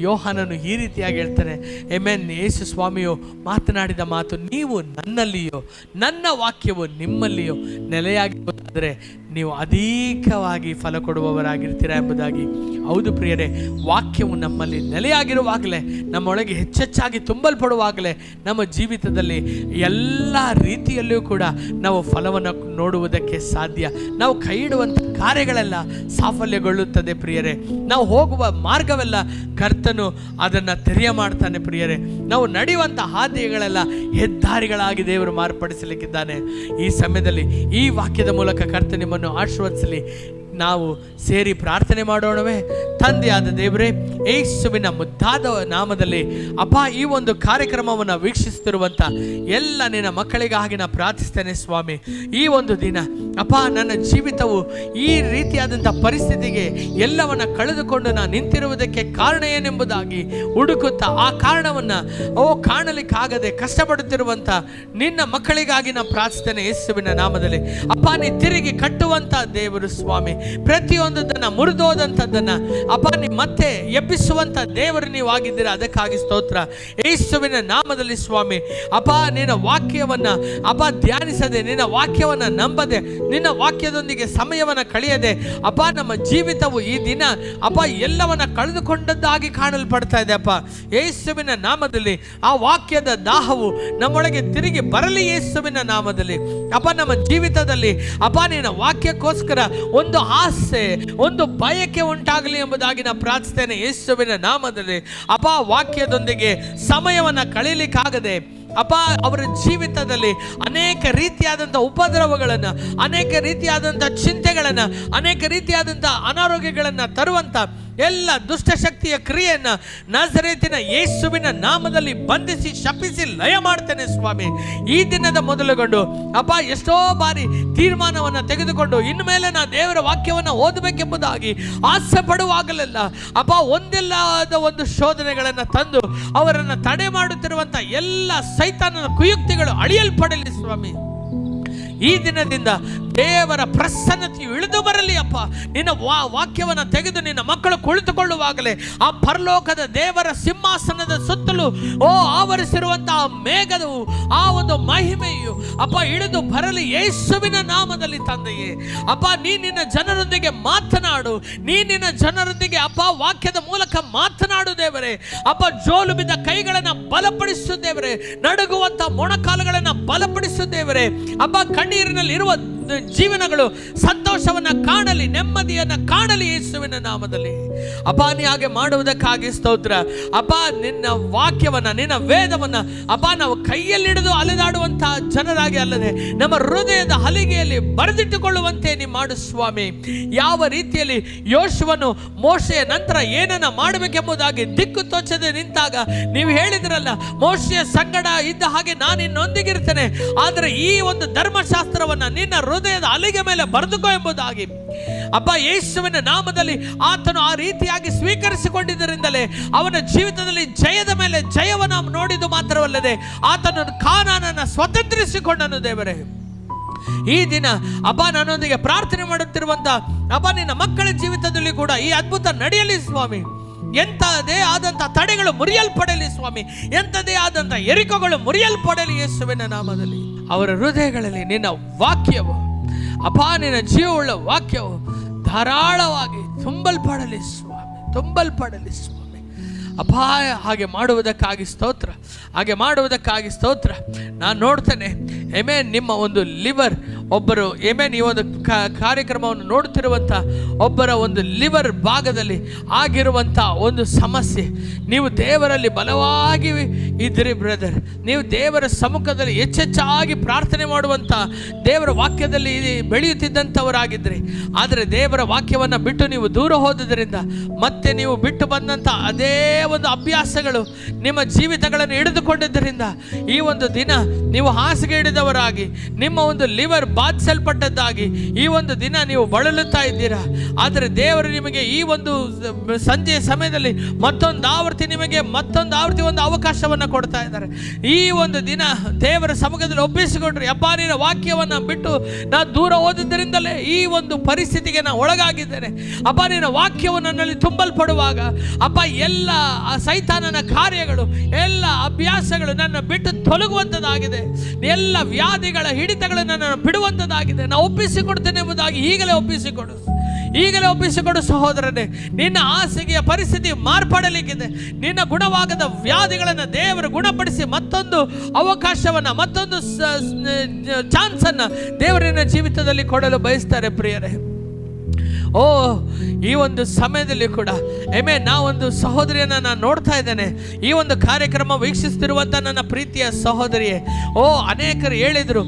ಯೋಹಾನನು ಈ ರೀತಿಯಾಗಿ ಹೇಳ್ತಾನೆ, ಆಮೆನ್, ಯೇಸು ಸ್ವಾಮಿಯು ಮಾತನಾಡಿದ ಮಾತು, ನೀವು ನನ್ನಲ್ಲಿಯೋ ನನ್ನ ವಾಕ್ಯವು ನಿಮ್ಮಲ್ಲಿಯೋ ನೆಲೆಯಾಗಿರುವುದಾದರೆ ನೀವು ಅಧಿಕವಾಗಿ ಫಲ ಕೊಡುವವರಾಗಿರ್ತೀರಾ ಎಂಬುದಾಗಿ. ಹೌದು ಪ್ರಿಯರೇ, ವಾಕ್ಯವು ನಮ್ಮಲ್ಲಿ ನೆಲೆಯಾಗಿರುವಾಗಲೇ, ನಮ್ಮೊಳಗೆ ಹೆಚ್ಚೆಚ್ಚಾಗಿ ತುಂಬಲ್ಪಡುವಾಗಲೇ ನಮ್ಮ ಜೀವಿತದಲ್ಲಿ ಎಲ್ಲ ರೀತಿಯಲ್ಲಿಯೂ ಕೂಡ ನಾವು ಫಲವನ್ನು ನೋಡುವುದಕ್ಕೆ ಸಾಧ್ಯ. ನಾವು ಕೈ ಇಡುವಂಥ ಕಾರ್ಯಗಳೆಲ್ಲ ಸಾಫಲ್ಯಗೊಳ್ಳುತ್ತದೆ ಪ್ರಿಯರೇ. ನಾವು ಹೋಗುವ ಮಾರ್ಗವೆಲ್ಲ ಕರ್ತನು ಅದನ್ನು ತೆರೆಯ ಮಾಡ್ತಾನೆ ಪ್ರಿಯರೇ. ನಾವು ನಡೆಯುವಂಥ ಹಾದಿಗಳೆಲ್ಲ ಹೆದ್ದಾರಿಗಳಾಗಿ ದೇವರು ಮಾರ್ಪಡಿಸಲಿಕ್ಕಿದ್ದಾನೆ. ಈ ಸಮಯದಲ್ಲಿ ಈ ವಾಕ್ಯದ ಮೂಲಕ ಕರ್ತ ನಿಮ್ಮನ್ನು ಆಶೀರ್ವದಿಸಲಿ. ನಾವು ಸೇರಿ ಪ್ರಾರ್ಥನೆ ಮಾಡೋಣವೇ? ತಂದೆಯಾದ ದೇವರೇ, ಯೇಸುವಿನ ಮುದ್ದಾದ ನಾಮದಲ್ಲಿ ಅಪ್ಪ, ಈ ಒಂದು ಕಾರ್ಯಕ್ರಮವನ್ನು ವೀಕ್ಷಿಸುತ್ತಿರುವಂಥ ಎಲ್ಲ ನಿನ್ನ ಮಕ್ಕಳಿಗಾಗಿ ನಾನು ಪ್ರಾರ್ಥಿಸ್ತೇನೆ ಸ್ವಾಮಿ. ಈ ಒಂದು ದಿನ ಅಪ್ಪ, ನನ್ನ ಜೀವಿತವು ಈ ರೀತಿಯಾದಂಥ ಪರಿಸ್ಥಿತಿಗೆ ಎಲ್ಲವನ್ನ ಕಳೆದುಕೊಂಡು ನಾನು ನಿಂತಿರುವುದಕ್ಕೆ ಕಾರಣ ಏನೆಂಬುದಾಗಿ ಹುಡುಕುತ್ತಾ ಆ ಕಾರಣವನ್ನು ಕಾಣಲಿಕ್ಕಾಗದೆ ಕಷ್ಟಪಡುತ್ತಿರುವಂಥ ನಿನ್ನ ಮಕ್ಕಳಿಗಾಗಿ ನಾನು ಪ್ರಾರ್ಥಿಸ್ತೇನೆ ಯೇಸುವಿನ ನಾಮದಲ್ಲಿ. ಅಪ್ಪ, ನೀ ತಿರುಗಿ ಕಟ್ಟುವಂಥ ದೇವರು ಸ್ವಾಮಿ, ಪ್ರತಿಯೊಂದನ್ನು ಮುರಿದೋದಂಥದ್ದನ್ನು ಅಪ್ಪ ನೀವು ಮತ್ತೆ ಎಬ್ಬಿಸುವಂಥ ದೇವರು ನೀವು ಆಗಿದ್ದೀರಾ. ಅದಕ್ಕಾಗಿ ಸ್ತೋತ್ರ ಯೇಸುವಿನ ನಾಮದಲ್ಲಿ ಸ್ವಾಮಿ. ಅಪ್ಪ ನಿನ್ನ ವಾಕ್ಯವನ್ನು ಅಪ್ಪ ಧ್ಯಾನಿಸದೆ, ನಿನ್ನ ವಾಕ್ಯವನ್ನು ನಂಬದೆ, ನಿನ್ನ ವಾಕ್ಯದೊಂದಿಗೆ ಸಮಯವನ್ನು ಕಳೆಯದೆ ಅಪ್ಪ ನಮ್ಮ ಜೀವಿತವು ಈ ದಿನ ಅಪ್ಪ ಎಲ್ಲವನ್ನ ಕಳೆದುಕೊಂಡದ್ದಾಗಿ ಕಾಣಲ್ಪಡ್ತಾ ಇದೆ ಅಪ್ಪ. ಯೇಸುವಿನ ನಾಮದಲ್ಲಿ ಆ ವಾಕ್ಯದ ದಾಹವು ನಮ್ಮೊಳಗೆ ತಿರುಗಿ ಬರಲಿ ಯೇಸುವಿನ ನಾಮದಲ್ಲಿ. ಅಪ್ಪ ನಮ್ಮ ಜೀವಿತದಲ್ಲಿ ಅಪ್ಪ ನಿನ್ನ ವಾಕ್ಯಕ್ಕೋಸ್ಕರ ಒಂದು ಆಸೆ, ಒಂದು ಬಯಕೆ ಉಂಟಾಗಲಿ ಎಂಬುದಾಗಿ ನಾನು ಪ್ರಾರ್ಥಿಸ್ತೇನೆ ಯೇಸುವಿನ ನಾಮದಲ್ಲಿ. ಅಪ್ಪ ವಾಕ್ಯದೊಂದಿಗೆ ಸಮಯವನ್ನು ಕಳೀಲಿಕ್ಕಾಗದೆ ಅಪ್ಪ ಅವರ ಜೀವಿತದಲ್ಲಿ ಅನೇಕ ರೀತಿಯಾದಂಥ ಉಪದ್ರವಗಳನ್ನು, ಅನೇಕ ರೀತಿಯಾದಂಥ ಚಿಂತೆಗಳನ್ನು, ಅನೇಕ ರೀತಿಯಾದಂಥ ಅನಾರೋಗ್ಯಗಳನ್ನು ತರುವಂಥ ಎಲ್ಲ ದುಷ್ಟಶಕ್ತಿಯ ಕ್ರಿಯೆಯನ್ನು ನಜರೇತಿನ ಯೇಸುವಿನ ನಾಮದಲ್ಲಿ ಬಂಧಿಸಿ ಶಪಿಸಿ ಲಯ ಮಾಡ್ತೇನೆ ಸ್ವಾಮಿ. ಈ ದಿನದ ಮೊದಲುಗೊಂಡು ಅಪ್ಪ ಎಷ್ಟೋ ಬಾರಿ ತೀರ್ಮಾನವನ್ನು ತೆಗೆದುಕೊಂಡು ಇನ್ನು ಮೇಲೆ ನಾನು ದೇವರ ವಾಕ್ಯವನ್ನು ಓದಬೇಕೆಂಬುದಾಗಿ ಆಸೆ ಪಡುವಾಗಲೆಲ್ಲ ಅಪ್ಪ ಒಂದಿಲ್ಲದ ಒಂದು ಶೋಧನೆಗಳನ್ನು ತಂದು ಅವರನ್ನು ತಡೆ ಮಾಡುತ್ತಿರುವಂಥ ಎಲ್ಲ ಸೈತಾನನ ಕುಯುಕ್ತಿಗಳು ಅಳಿಯಲ್ಪಡಲಿ ಸ್ವಾಮಿ. ಈ ದಿನದಿಂದ ದೇವರ ಪ್ರಸನ್ನತೆಯು ಇಳಿದು ಬರಲಿ ಅಪ್ಪ. ನಿನ್ನ ವಾಕ್ಯವನ್ನು ತೆಗೆದು ನಿನ್ನ ಮಕ್ಕಳು ಕುಳಿತುಕೊಳ್ಳುವಾಗಲೇ ಆ ಪರಲೋಕದ ದೇವರ ಸಿಂಹಾಸನದ ಸುತ್ತಲೂ ಆವರಿಸಿರುವಂತಹ ಮೇಘವು, ಆ ಒಂದು ಮಹಿಮೆಯು ಅಪ್ಪ ಇಳಿದು ಬರಲಿ ಯೇಸುವಿನ ನಾಮದಲ್ಲಿ ತಂದೆಯೇ. ಅಪ್ಪ ನೀ ನಿನ್ನ ಜನರೊಂದಿಗೆ ಮಾತನಾಡು, ನೀ ನಿನ್ನ ಜನರೊಂದಿಗೆ ಅಪ್ಪ ವಾಕ್ಯದ ಮೂಲಕ ಮಾತನಾಡು ದೇವರೇ. ಅಪ್ಪ ಜೋಲು ಬಿದ್ದ ಕೈಗಳನ್ನು ಬಲಪಡಿಸು ದೇವರೇ, ನಡುಗುವಂತ ಮೊಣಕಾಲುಗಳನ್ನು ಬಲಪಡಿಸು ದೇವರೇ. ಅಪ್ಪ ಕಣ್ಣೀರಿನಲ್ಲಿ ಇರುವ ಜೀವನಗಳು ಸಂತೋಷವನ್ನ ಕಾಣಲಿ, ನೆಮ್ಮದಿಯನ್ನ ಕಾಣಲಿ ಯೇಸುವಿನ ನಾಮದಲ್ಲಿ. ಅಪ್ಪ ನೀ ಹಾಗೆ ಮಾಡುವುದಕ್ಕಾಗಿ ಸ್ತೋತ್ರ ಅಪ್ಪ. ನಿನ್ನ ವಾಕ್ಯವನ್ನ, ನಿನ್ನ ವೇದವನ್ನ ಅಪ್ಪ ನಾವು ಕೈಯಲ್ಲಿಡಿದು ಅಲೆದಾಡುವಂತ ಜನರಾಗಿ ಅಲ್ಲದೆ ನಮ್ಮ ಹೃದಯದ ಹಲಿಗೆಯಲ್ಲಿ ಬರೆದಿಟ್ಟುಕೊಳ್ಳುವಂತೆ ನೀ ಮಾಡು ಸ್ವಾಮಿ. ಯಾವ ರೀತಿಯಲ್ಲಿ ಯೋಶುವನು ಮೋಶೆಯ ನಂತರ ಏನನ್ನ ಮಾಡಬೇಕೆಂಬುದಾಗಿ ದಿಕ್ಕು ತೋಚದೆ ನಿಂತಾಗ ನೀವು ಹೇಳಿದ್ರಲ್ಲ, ಮೋಶೆಯ ಸಂಗಡ ಇದ್ದ ಹಾಗೆ ನಾನು ನಿನ್ನೊಂದಿಗಿರ್ತೇನೆ, ಆದರೆ ಈ ಒಂದು ಧರ್ಮಶಾಸ್ತ್ರವನ್ನ ನಿನ್ನ ಹೃದಯದ ಅಲಿಗೆ ಮೇಲೆ ಬರೆದುಕೋ ಎಂಬುದಾಗಿ ಅಪ್ಪ ಯೇಸುವಿನ ನಾಮದಲ್ಲಿ ಆತನು ಆ ರೀತಿಯಾಗಿ ಸ್ವೀಕರಿಸಿಕೊಂಡಿದ್ದರಿಂದಲೇ ಅವನ ಜೀವಿತದಲ್ಲಿ ಜಯದ ಮೇಲೆ ಜಯವನ್ನು ನೋಡಿದ್ದು ಮಾತ್ರವಲ್ಲದೆ ಆತನು ಕಾನಾನನ್ನು ಸ್ವತಂತ್ರಿಸಿಕೊಂಡನು ದೇವರೇ. ಈ ದಿನ ಅಪ್ಪ ನನ್ನೊಂದಿಗೆ ಪ್ರಾರ್ಥನೆ ಮಾಡುತ್ತಿರುವಂತ ಅಪ್ಪ ನಿನ್ನ ಮಕ್ಕಳ ಜೀವಿತದಲ್ಲಿ ಕೂಡ ಈ ಅದ್ಭುತ ನಡೆಯಲಿ ಸ್ವಾಮಿ. ಎಂಥದೇ ಆದಂಥ ತಡೆಗಳು ಮುರಿಯಲ್ಪಡಲಿ ಸ್ವಾಮಿ, ಎಂಥದೇ ಆದಂಥ ಎರಿಕೋಗಳು ಮುರಿಯಲ್ಪಡಲಿ ಯೇಸುವಿನ ನಾಮದಲ್ಲಿ. ಅವರ ಹೃದಯಗಳಲ್ಲಿ ನಿನ್ನ ವಾಕ್ಯವು ಅಪ್ಪ, ನಿನ್ನ ಜೀವವುಳ್ಳ ವಾಕ್ಯವು ಧಾರಾಳವಾಗಿ ತುಂಬಲ್ಪಡಲಿ ಸ್ವಾಮಿ, ತುಂಬಲ್ಪಡಲಿ ಸ್ವಾಮಿ. ಅಪ್ಪ ಹಾಗೆ ಮಾಡುವುದಕ್ಕಾಗಿ ಸ್ತೋತ್ರ, ಹಾಗೆ ಮಾಡುವುದಕ್ಕಾಗಿ ಸ್ತೋತ್ರ. ನಾನು ನೋಡ್ತೇನೆ ಏಮೇನ್ ನಿಮ್ಮ ಒಂದು ಲಿವರ್ ಒಬ್ಬರು ಏಮೇನ್ ಈ ಒಂದು ಕಾರ್ಯಕ್ರಮವನ್ನು ನೋಡುತ್ತಿರುವಂಥ ಒಬ್ಬರ ಒಂದು ಲಿವರ್ ಭಾಗದಲ್ಲಿ ಆಗಿರುವಂಥ ಒಂದು ಸಮಸ್ಯೆ, ನೀವು ದೇವರಲ್ಲಿ ಬಲವಾಗಿ ಇದ್ದೀರಿ ಬ್ರದರ್. ನೀವು ದೇವರ ಸಮ್ಮುಖದಲ್ಲಿ ಹೆಚ್ಚೆಚ್ಚಾಗಿ ಪ್ರಾರ್ಥನೆ ಮಾಡುವಂಥ, ದೇವರ ವಾಕ್ಯದಲ್ಲಿ ಬೆಳೆಯುತ್ತಿದ್ದಂಥವರಾಗಿದ್ದರೆ, ಆದರೆ ದೇವರ ವಾಕ್ಯವನ್ನು ಬಿಟ್ಟು ನೀವು ದೂರ ಹೋದುದರಿಂದ ಮತ್ತೆ ನೀವು ಬಿಟ್ಟು ಬಂದಂಥ ಅದೇ ಒಂದು ಅಭ್ಯಾಸಗಳು ನಿಮ್ಮ ಜೀವಿತಗಳನ್ನು ಹಿಡಿದುಕೊಂಡಿದ್ದರಿಂದ ಈ ಒಂದು ದಿನ ನೀವು ಹಾಸಿಗೆ ಹಿಡಿದವರಾಗಿ, ನಿಮ್ಮ ಒಂದು ಲಿವರ್ ಬಾಧಿಸಲ್ಪಟ್ಟದ್ದಾಗಿ ಈ ಒಂದು ದಿನ ನೀವು ಬಳಲುತ್ತಾ ಇದ್ದೀರಾ. ಆದರೆ ದೇವರು ನಿಮಗೆ ಈ ಒಂದು ಸಂಜೆಯ ಸಮಯದಲ್ಲಿ ಮತ್ತೊಂದು ಆವೃತ್ತಿ ಒಂದು ಅವಕಾಶವನ್ನು ಕೊಡ್ತಾ ಇದ್ದಾರೆ. ಈ ಒಂದು ದಿನ ದೇವರ ಸಮ್ಮುಖದಲ್ಲಿ ಒಪ್ಪಿಸಿಕೊಂಡ್ರಿ, ಅಪ್ಪ ನಿನ್ನ ವಾಕ್ಯವನ್ನು ಬಿಟ್ಟು ನಾನು ದೂರ ಹೋದಿದ್ದರಿಂದಲೇ ಈ ಒಂದು ಪರಿಸ್ಥಿತಿಗೆ ನಾನು ಒಳಗಾಗಿದ್ದೇನೆ. ಅಪ್ಪ ನಿನ್ನ ವಾಕ್ಯವು ನನ್ನಲ್ಲಿ ತುಂಬಲ್ಪಡುವಾಗ ಅಪ್ಪ ಎಲ್ಲ ಸೈತಾನನ ಕಾರ್ಯಗಳು, ಎಲ್ಲ ಅಭ್ಯಾಸಗಳು ನನ್ನ ಬಿಟ್ಟು ತೊಲಗುವಂಥದ್ದಾಗಿದೆ, ಎಲ್ಲ ವ್ಯಾಧಿಗಳ ಹಿಡಿತಗಳು ನನ್ನನ್ನು ಬಿಡುವಂಥದ್ದಾಗಿದೆ. ನಾನು ಒಪ್ಪಿಸಿಕೊಡ್ತೇನೆ ಎಂಬುದಾಗಿ ಈಗಲೇ ಒಪ್ಪಿಸಿಕೊಡು ಸಹೋದರನೇ. ನಿನ್ನ ಹಾಸಿಗೆಯ ಪರಿಸ್ಥಿತಿ ಮಾರ್ಪಡಲಿಕ್ಕಿದೆ. ನಿನ್ನ ಗುಣವಾಗದ ವ್ಯಾಧಿಗಳನ್ನು ದೇವರು ಗುಣಪಡಿಸಿ ಮತ್ತೊಂದು ಅವಕಾಶವನ್ನು, ಮತ್ತೊಂದು ಚಾನ್ಸನ್ನು ದೇವರಿನ ಜೀವಿತದಲ್ಲಿ ಕೊಡಲು ಬಯಸ್ತಾರೆ ಪ್ರಿಯರೇ. ಈ ಒಂದು ಸಮಯದಲ್ಲಿ ಕೂಡ ನಾವೊಂದು ಸಹೋದರಿಯನ್ನು ನಾನು ನೋಡ್ತಾ ಇದ್ದೇನೆ. ಈ ಒಂದು ಕಾರ್ಯಕ್ರಮ ವೀಕ್ಷಿಸ್ತಿರುವಂಥ ನನ್ನ ಪ್ರೀತಿಯ ಸಹೋದರಿಯೇ, ಅನೇಕರು ಹೇಳಿದರು,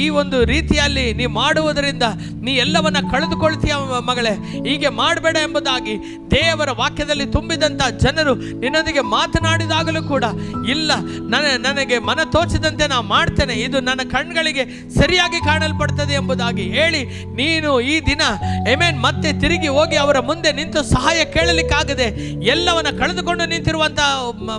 ಈ ಒಂದು ರೀತಿಯಲ್ಲಿ ನೀ ಮಾಡುವುದರಿಂದ ನೀ ಎಲ್ಲವನ್ನ ಕಳೆದುಕೊಳ್ತೀಯ ಮಗಳೇ, ಹೀಗೆ ಮಾಡಬೇಡ ಎಂಬುದಾಗಿ ದೇವರ ವಾಕ್ಯದಲ್ಲಿ ತುಂಬಿದಂಥ ಜನರು ನಿನ್ನೊಂದಿಗೆ ಮಾತನಾಡಿದಾಗಲೂ ಕೂಡ ಇಲ್ಲ, ನನಗೆ ಮನ ತೋಚಿದಂತೆ ನಾನು ಮಾಡ್ತೇನೆ, ಇದು ನನ್ನ ಕಣ್ಗಳಿಗೆ ಸರಿಯಾಗಿ ಕಾಣಲ್ಪಡ್ತದೆ ಎಂಬುದಾಗಿ ಹೇಳಿ ನೀನು ಈ ದಿನ ಆಮೆನ್. ಮತ್ತೆ ತಿರುಗಿ ಹೋಗಿ ಅವರ ಮುಂದೆ ನಿಂತು ಸಹಾಯ ಕೇಳಲಿಕ್ಕಾಗದೆ ಎಲ್ಲವನ್ನ ಕಳೆದುಕೊಂಡು ನಿಂತಿರುವಂತ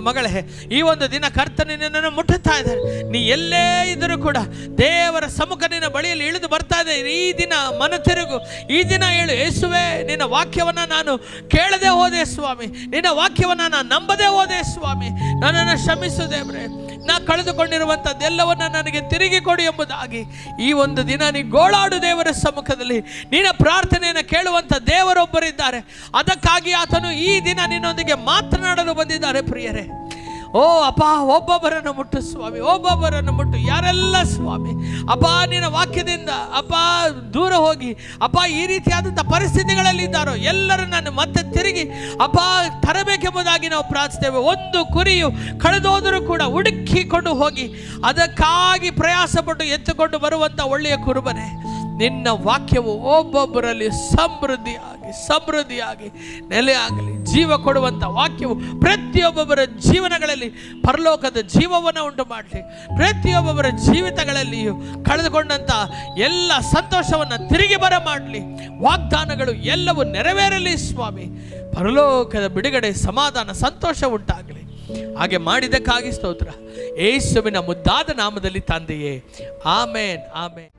ಮಗಳೇ, ಈ ಒಂದು ದಿನ ಕರ್ತನು ನಿನ್ನನ್ನು ಮುಟ್ಟುತ್ತಾ ಇದ್ದಾರೆ. ನೀ ಎಲ್ಲೇ ಇದ್ದರೂ ಕೂಡ ದೇವರ ಸಮ್ಮುಖ ನಿನ್ನ ಬಳಿಯಲ್ಲಿ ಇಳಿದು ಬರ್ತಾ ಇದೆ. ಈ ದಿನ ಮನ ತಿರುಗು, ಈ ದಿನ ಹೇಳು, ಯೇಸುವೆ ನಿನ್ನ ವಾಕ್ಯವನ್ನ ನಾನು ಕೇಳದೆ ಹೋದೆ ಸ್ವಾಮಿ, ನಿನ್ನ ವಾಕ್ಯವನ್ನ ನಾನು ನಂಬದೆ ಹೋದೆ ಸ್ವಾಮಿ, ನನ್ನನ್ನು ಕ್ಷಮಿಸು ದೇವರೇ, ನಾ ಕಳೆದುಕೊಂಡಿರುವಂಥದ್ದೆಲ್ಲವನ್ನ ನನಗೆ ತಿರುಗಿ ಕೊಡಿ ಎಂಬುದಾಗಿ ಈ ಒಂದು ದಿನ ನೀ ಗೋಳಾಡು ದೇವರ ಸಮ್ಮುಖದಲ್ಲಿ. ನಿನ್ನ ಪ್ರಾರ್ಥನೆಯನ್ನು ಕೇಳುವಂಥ ದೇವರೊಬ್ಬರಿದ್ದಾರೆ. ಅದಕ್ಕಾಗಿ ಆತನು ಈ ದಿನ ನಿನ್ನೊಂದಿಗೆ ಮಾತನಾಡಲು ಬಂದಿದ್ದಾರೆ ಪ್ರಿಯರೇ. ಓ ಅಪ್ಪ, ಒಬ್ಬೊಬ್ಬರನ್ನು ಮುಟ್ಟು ಸ್ವಾಮಿ, ಒಬ್ಬೊಬ್ಬರನ್ನು ಮುಟ್ಟು. ಯಾರೆಲ್ಲ ಸ್ವಾಮಿ ಅಪ್ಪ ನಿನ್ನ ವಾಕ್ಯದಿಂದ ಅಪ್ಪ ದೂರ ಹೋಗಿ ಅಪ್ಪ ಈ ರೀತಿಯಾದಂಥ ಪರಿಸ್ಥಿತಿಗಳಲ್ಲಿ ಇದ್ದಾರೋ ಎಲ್ಲರೂ ನಾನು ಮತ್ತೆ ತಿರುಗಿ ಅಪ್ಪ ತರಬೇಕೆಂಬುದಾಗಿ ನಾವು ಪ್ರಾರ್ಥಿಸ್ತೇವೆ. ಒಂದು ಕುರಿಯು ಕಳೆದೋದರೂ ಕೂಡ ಹುಡುಕಿಕೊಂಡು ಹೋಗಿ ಅದಕ್ಕಾಗಿ ಪ್ರಯಾಸಪಟ್ಟು ಎತ್ತುಕೊಂಡು ಬರುವಂಥ ಒಳ್ಳೆಯ ಕುರುಬನೇ, ನಿನ್ನ ವಾಕ್ಯವು ಒಬ್ಬೊಬ್ಬರಲ್ಲಿ ಸಮೃದ್ಧಿಯಾಗಿ ನೆಲೆಯಾಗಲಿ. ಜೀವ ಕೊಡುವಂಥ ವಾಕ್ಯವು ಪ್ರತಿಯೊಬ್ಬೊಬ್ಬರ ಜೀವನಗಳಲ್ಲಿ ಪರಲೋಕದ ಜೀವವನ್ನು ಉಂಟು ಮಾಡಲಿ. ಪ್ರತಿಯೊಬ್ಬೊಬ್ಬರ ಜೀವಿತಗಳಲ್ಲಿಯೂ ಕಳೆದುಕೊಂಡಂಥ ಎಲ್ಲ ಸಂತೋಷವನ್ನು ತಿರುಗಿ ಬರ ಮಾಡಲಿ. ವಾಗ್ದಾನಗಳು ಎಲ್ಲವೂ ನೆರವೇರಲಿ ಸ್ವಾಮಿ. ಪರಲೋಕದ ಬಿಡುಗಡೆ, ಸಮಾಧಾನ, ಸಂತೋಷ ಉಂಟಾಗಲಿ. ಹಾಗೆ ಮಾಡಿದ್ದಕ್ಕಾಗಿ ಸ್ತೋತ್ರ. ಯೇಸುವಿನ ಮುದ್ದಾದ ನಾಮದಲ್ಲಿ ತಂದೆಯೇ, ಆಮೇನ್, ಆಮೇನ್.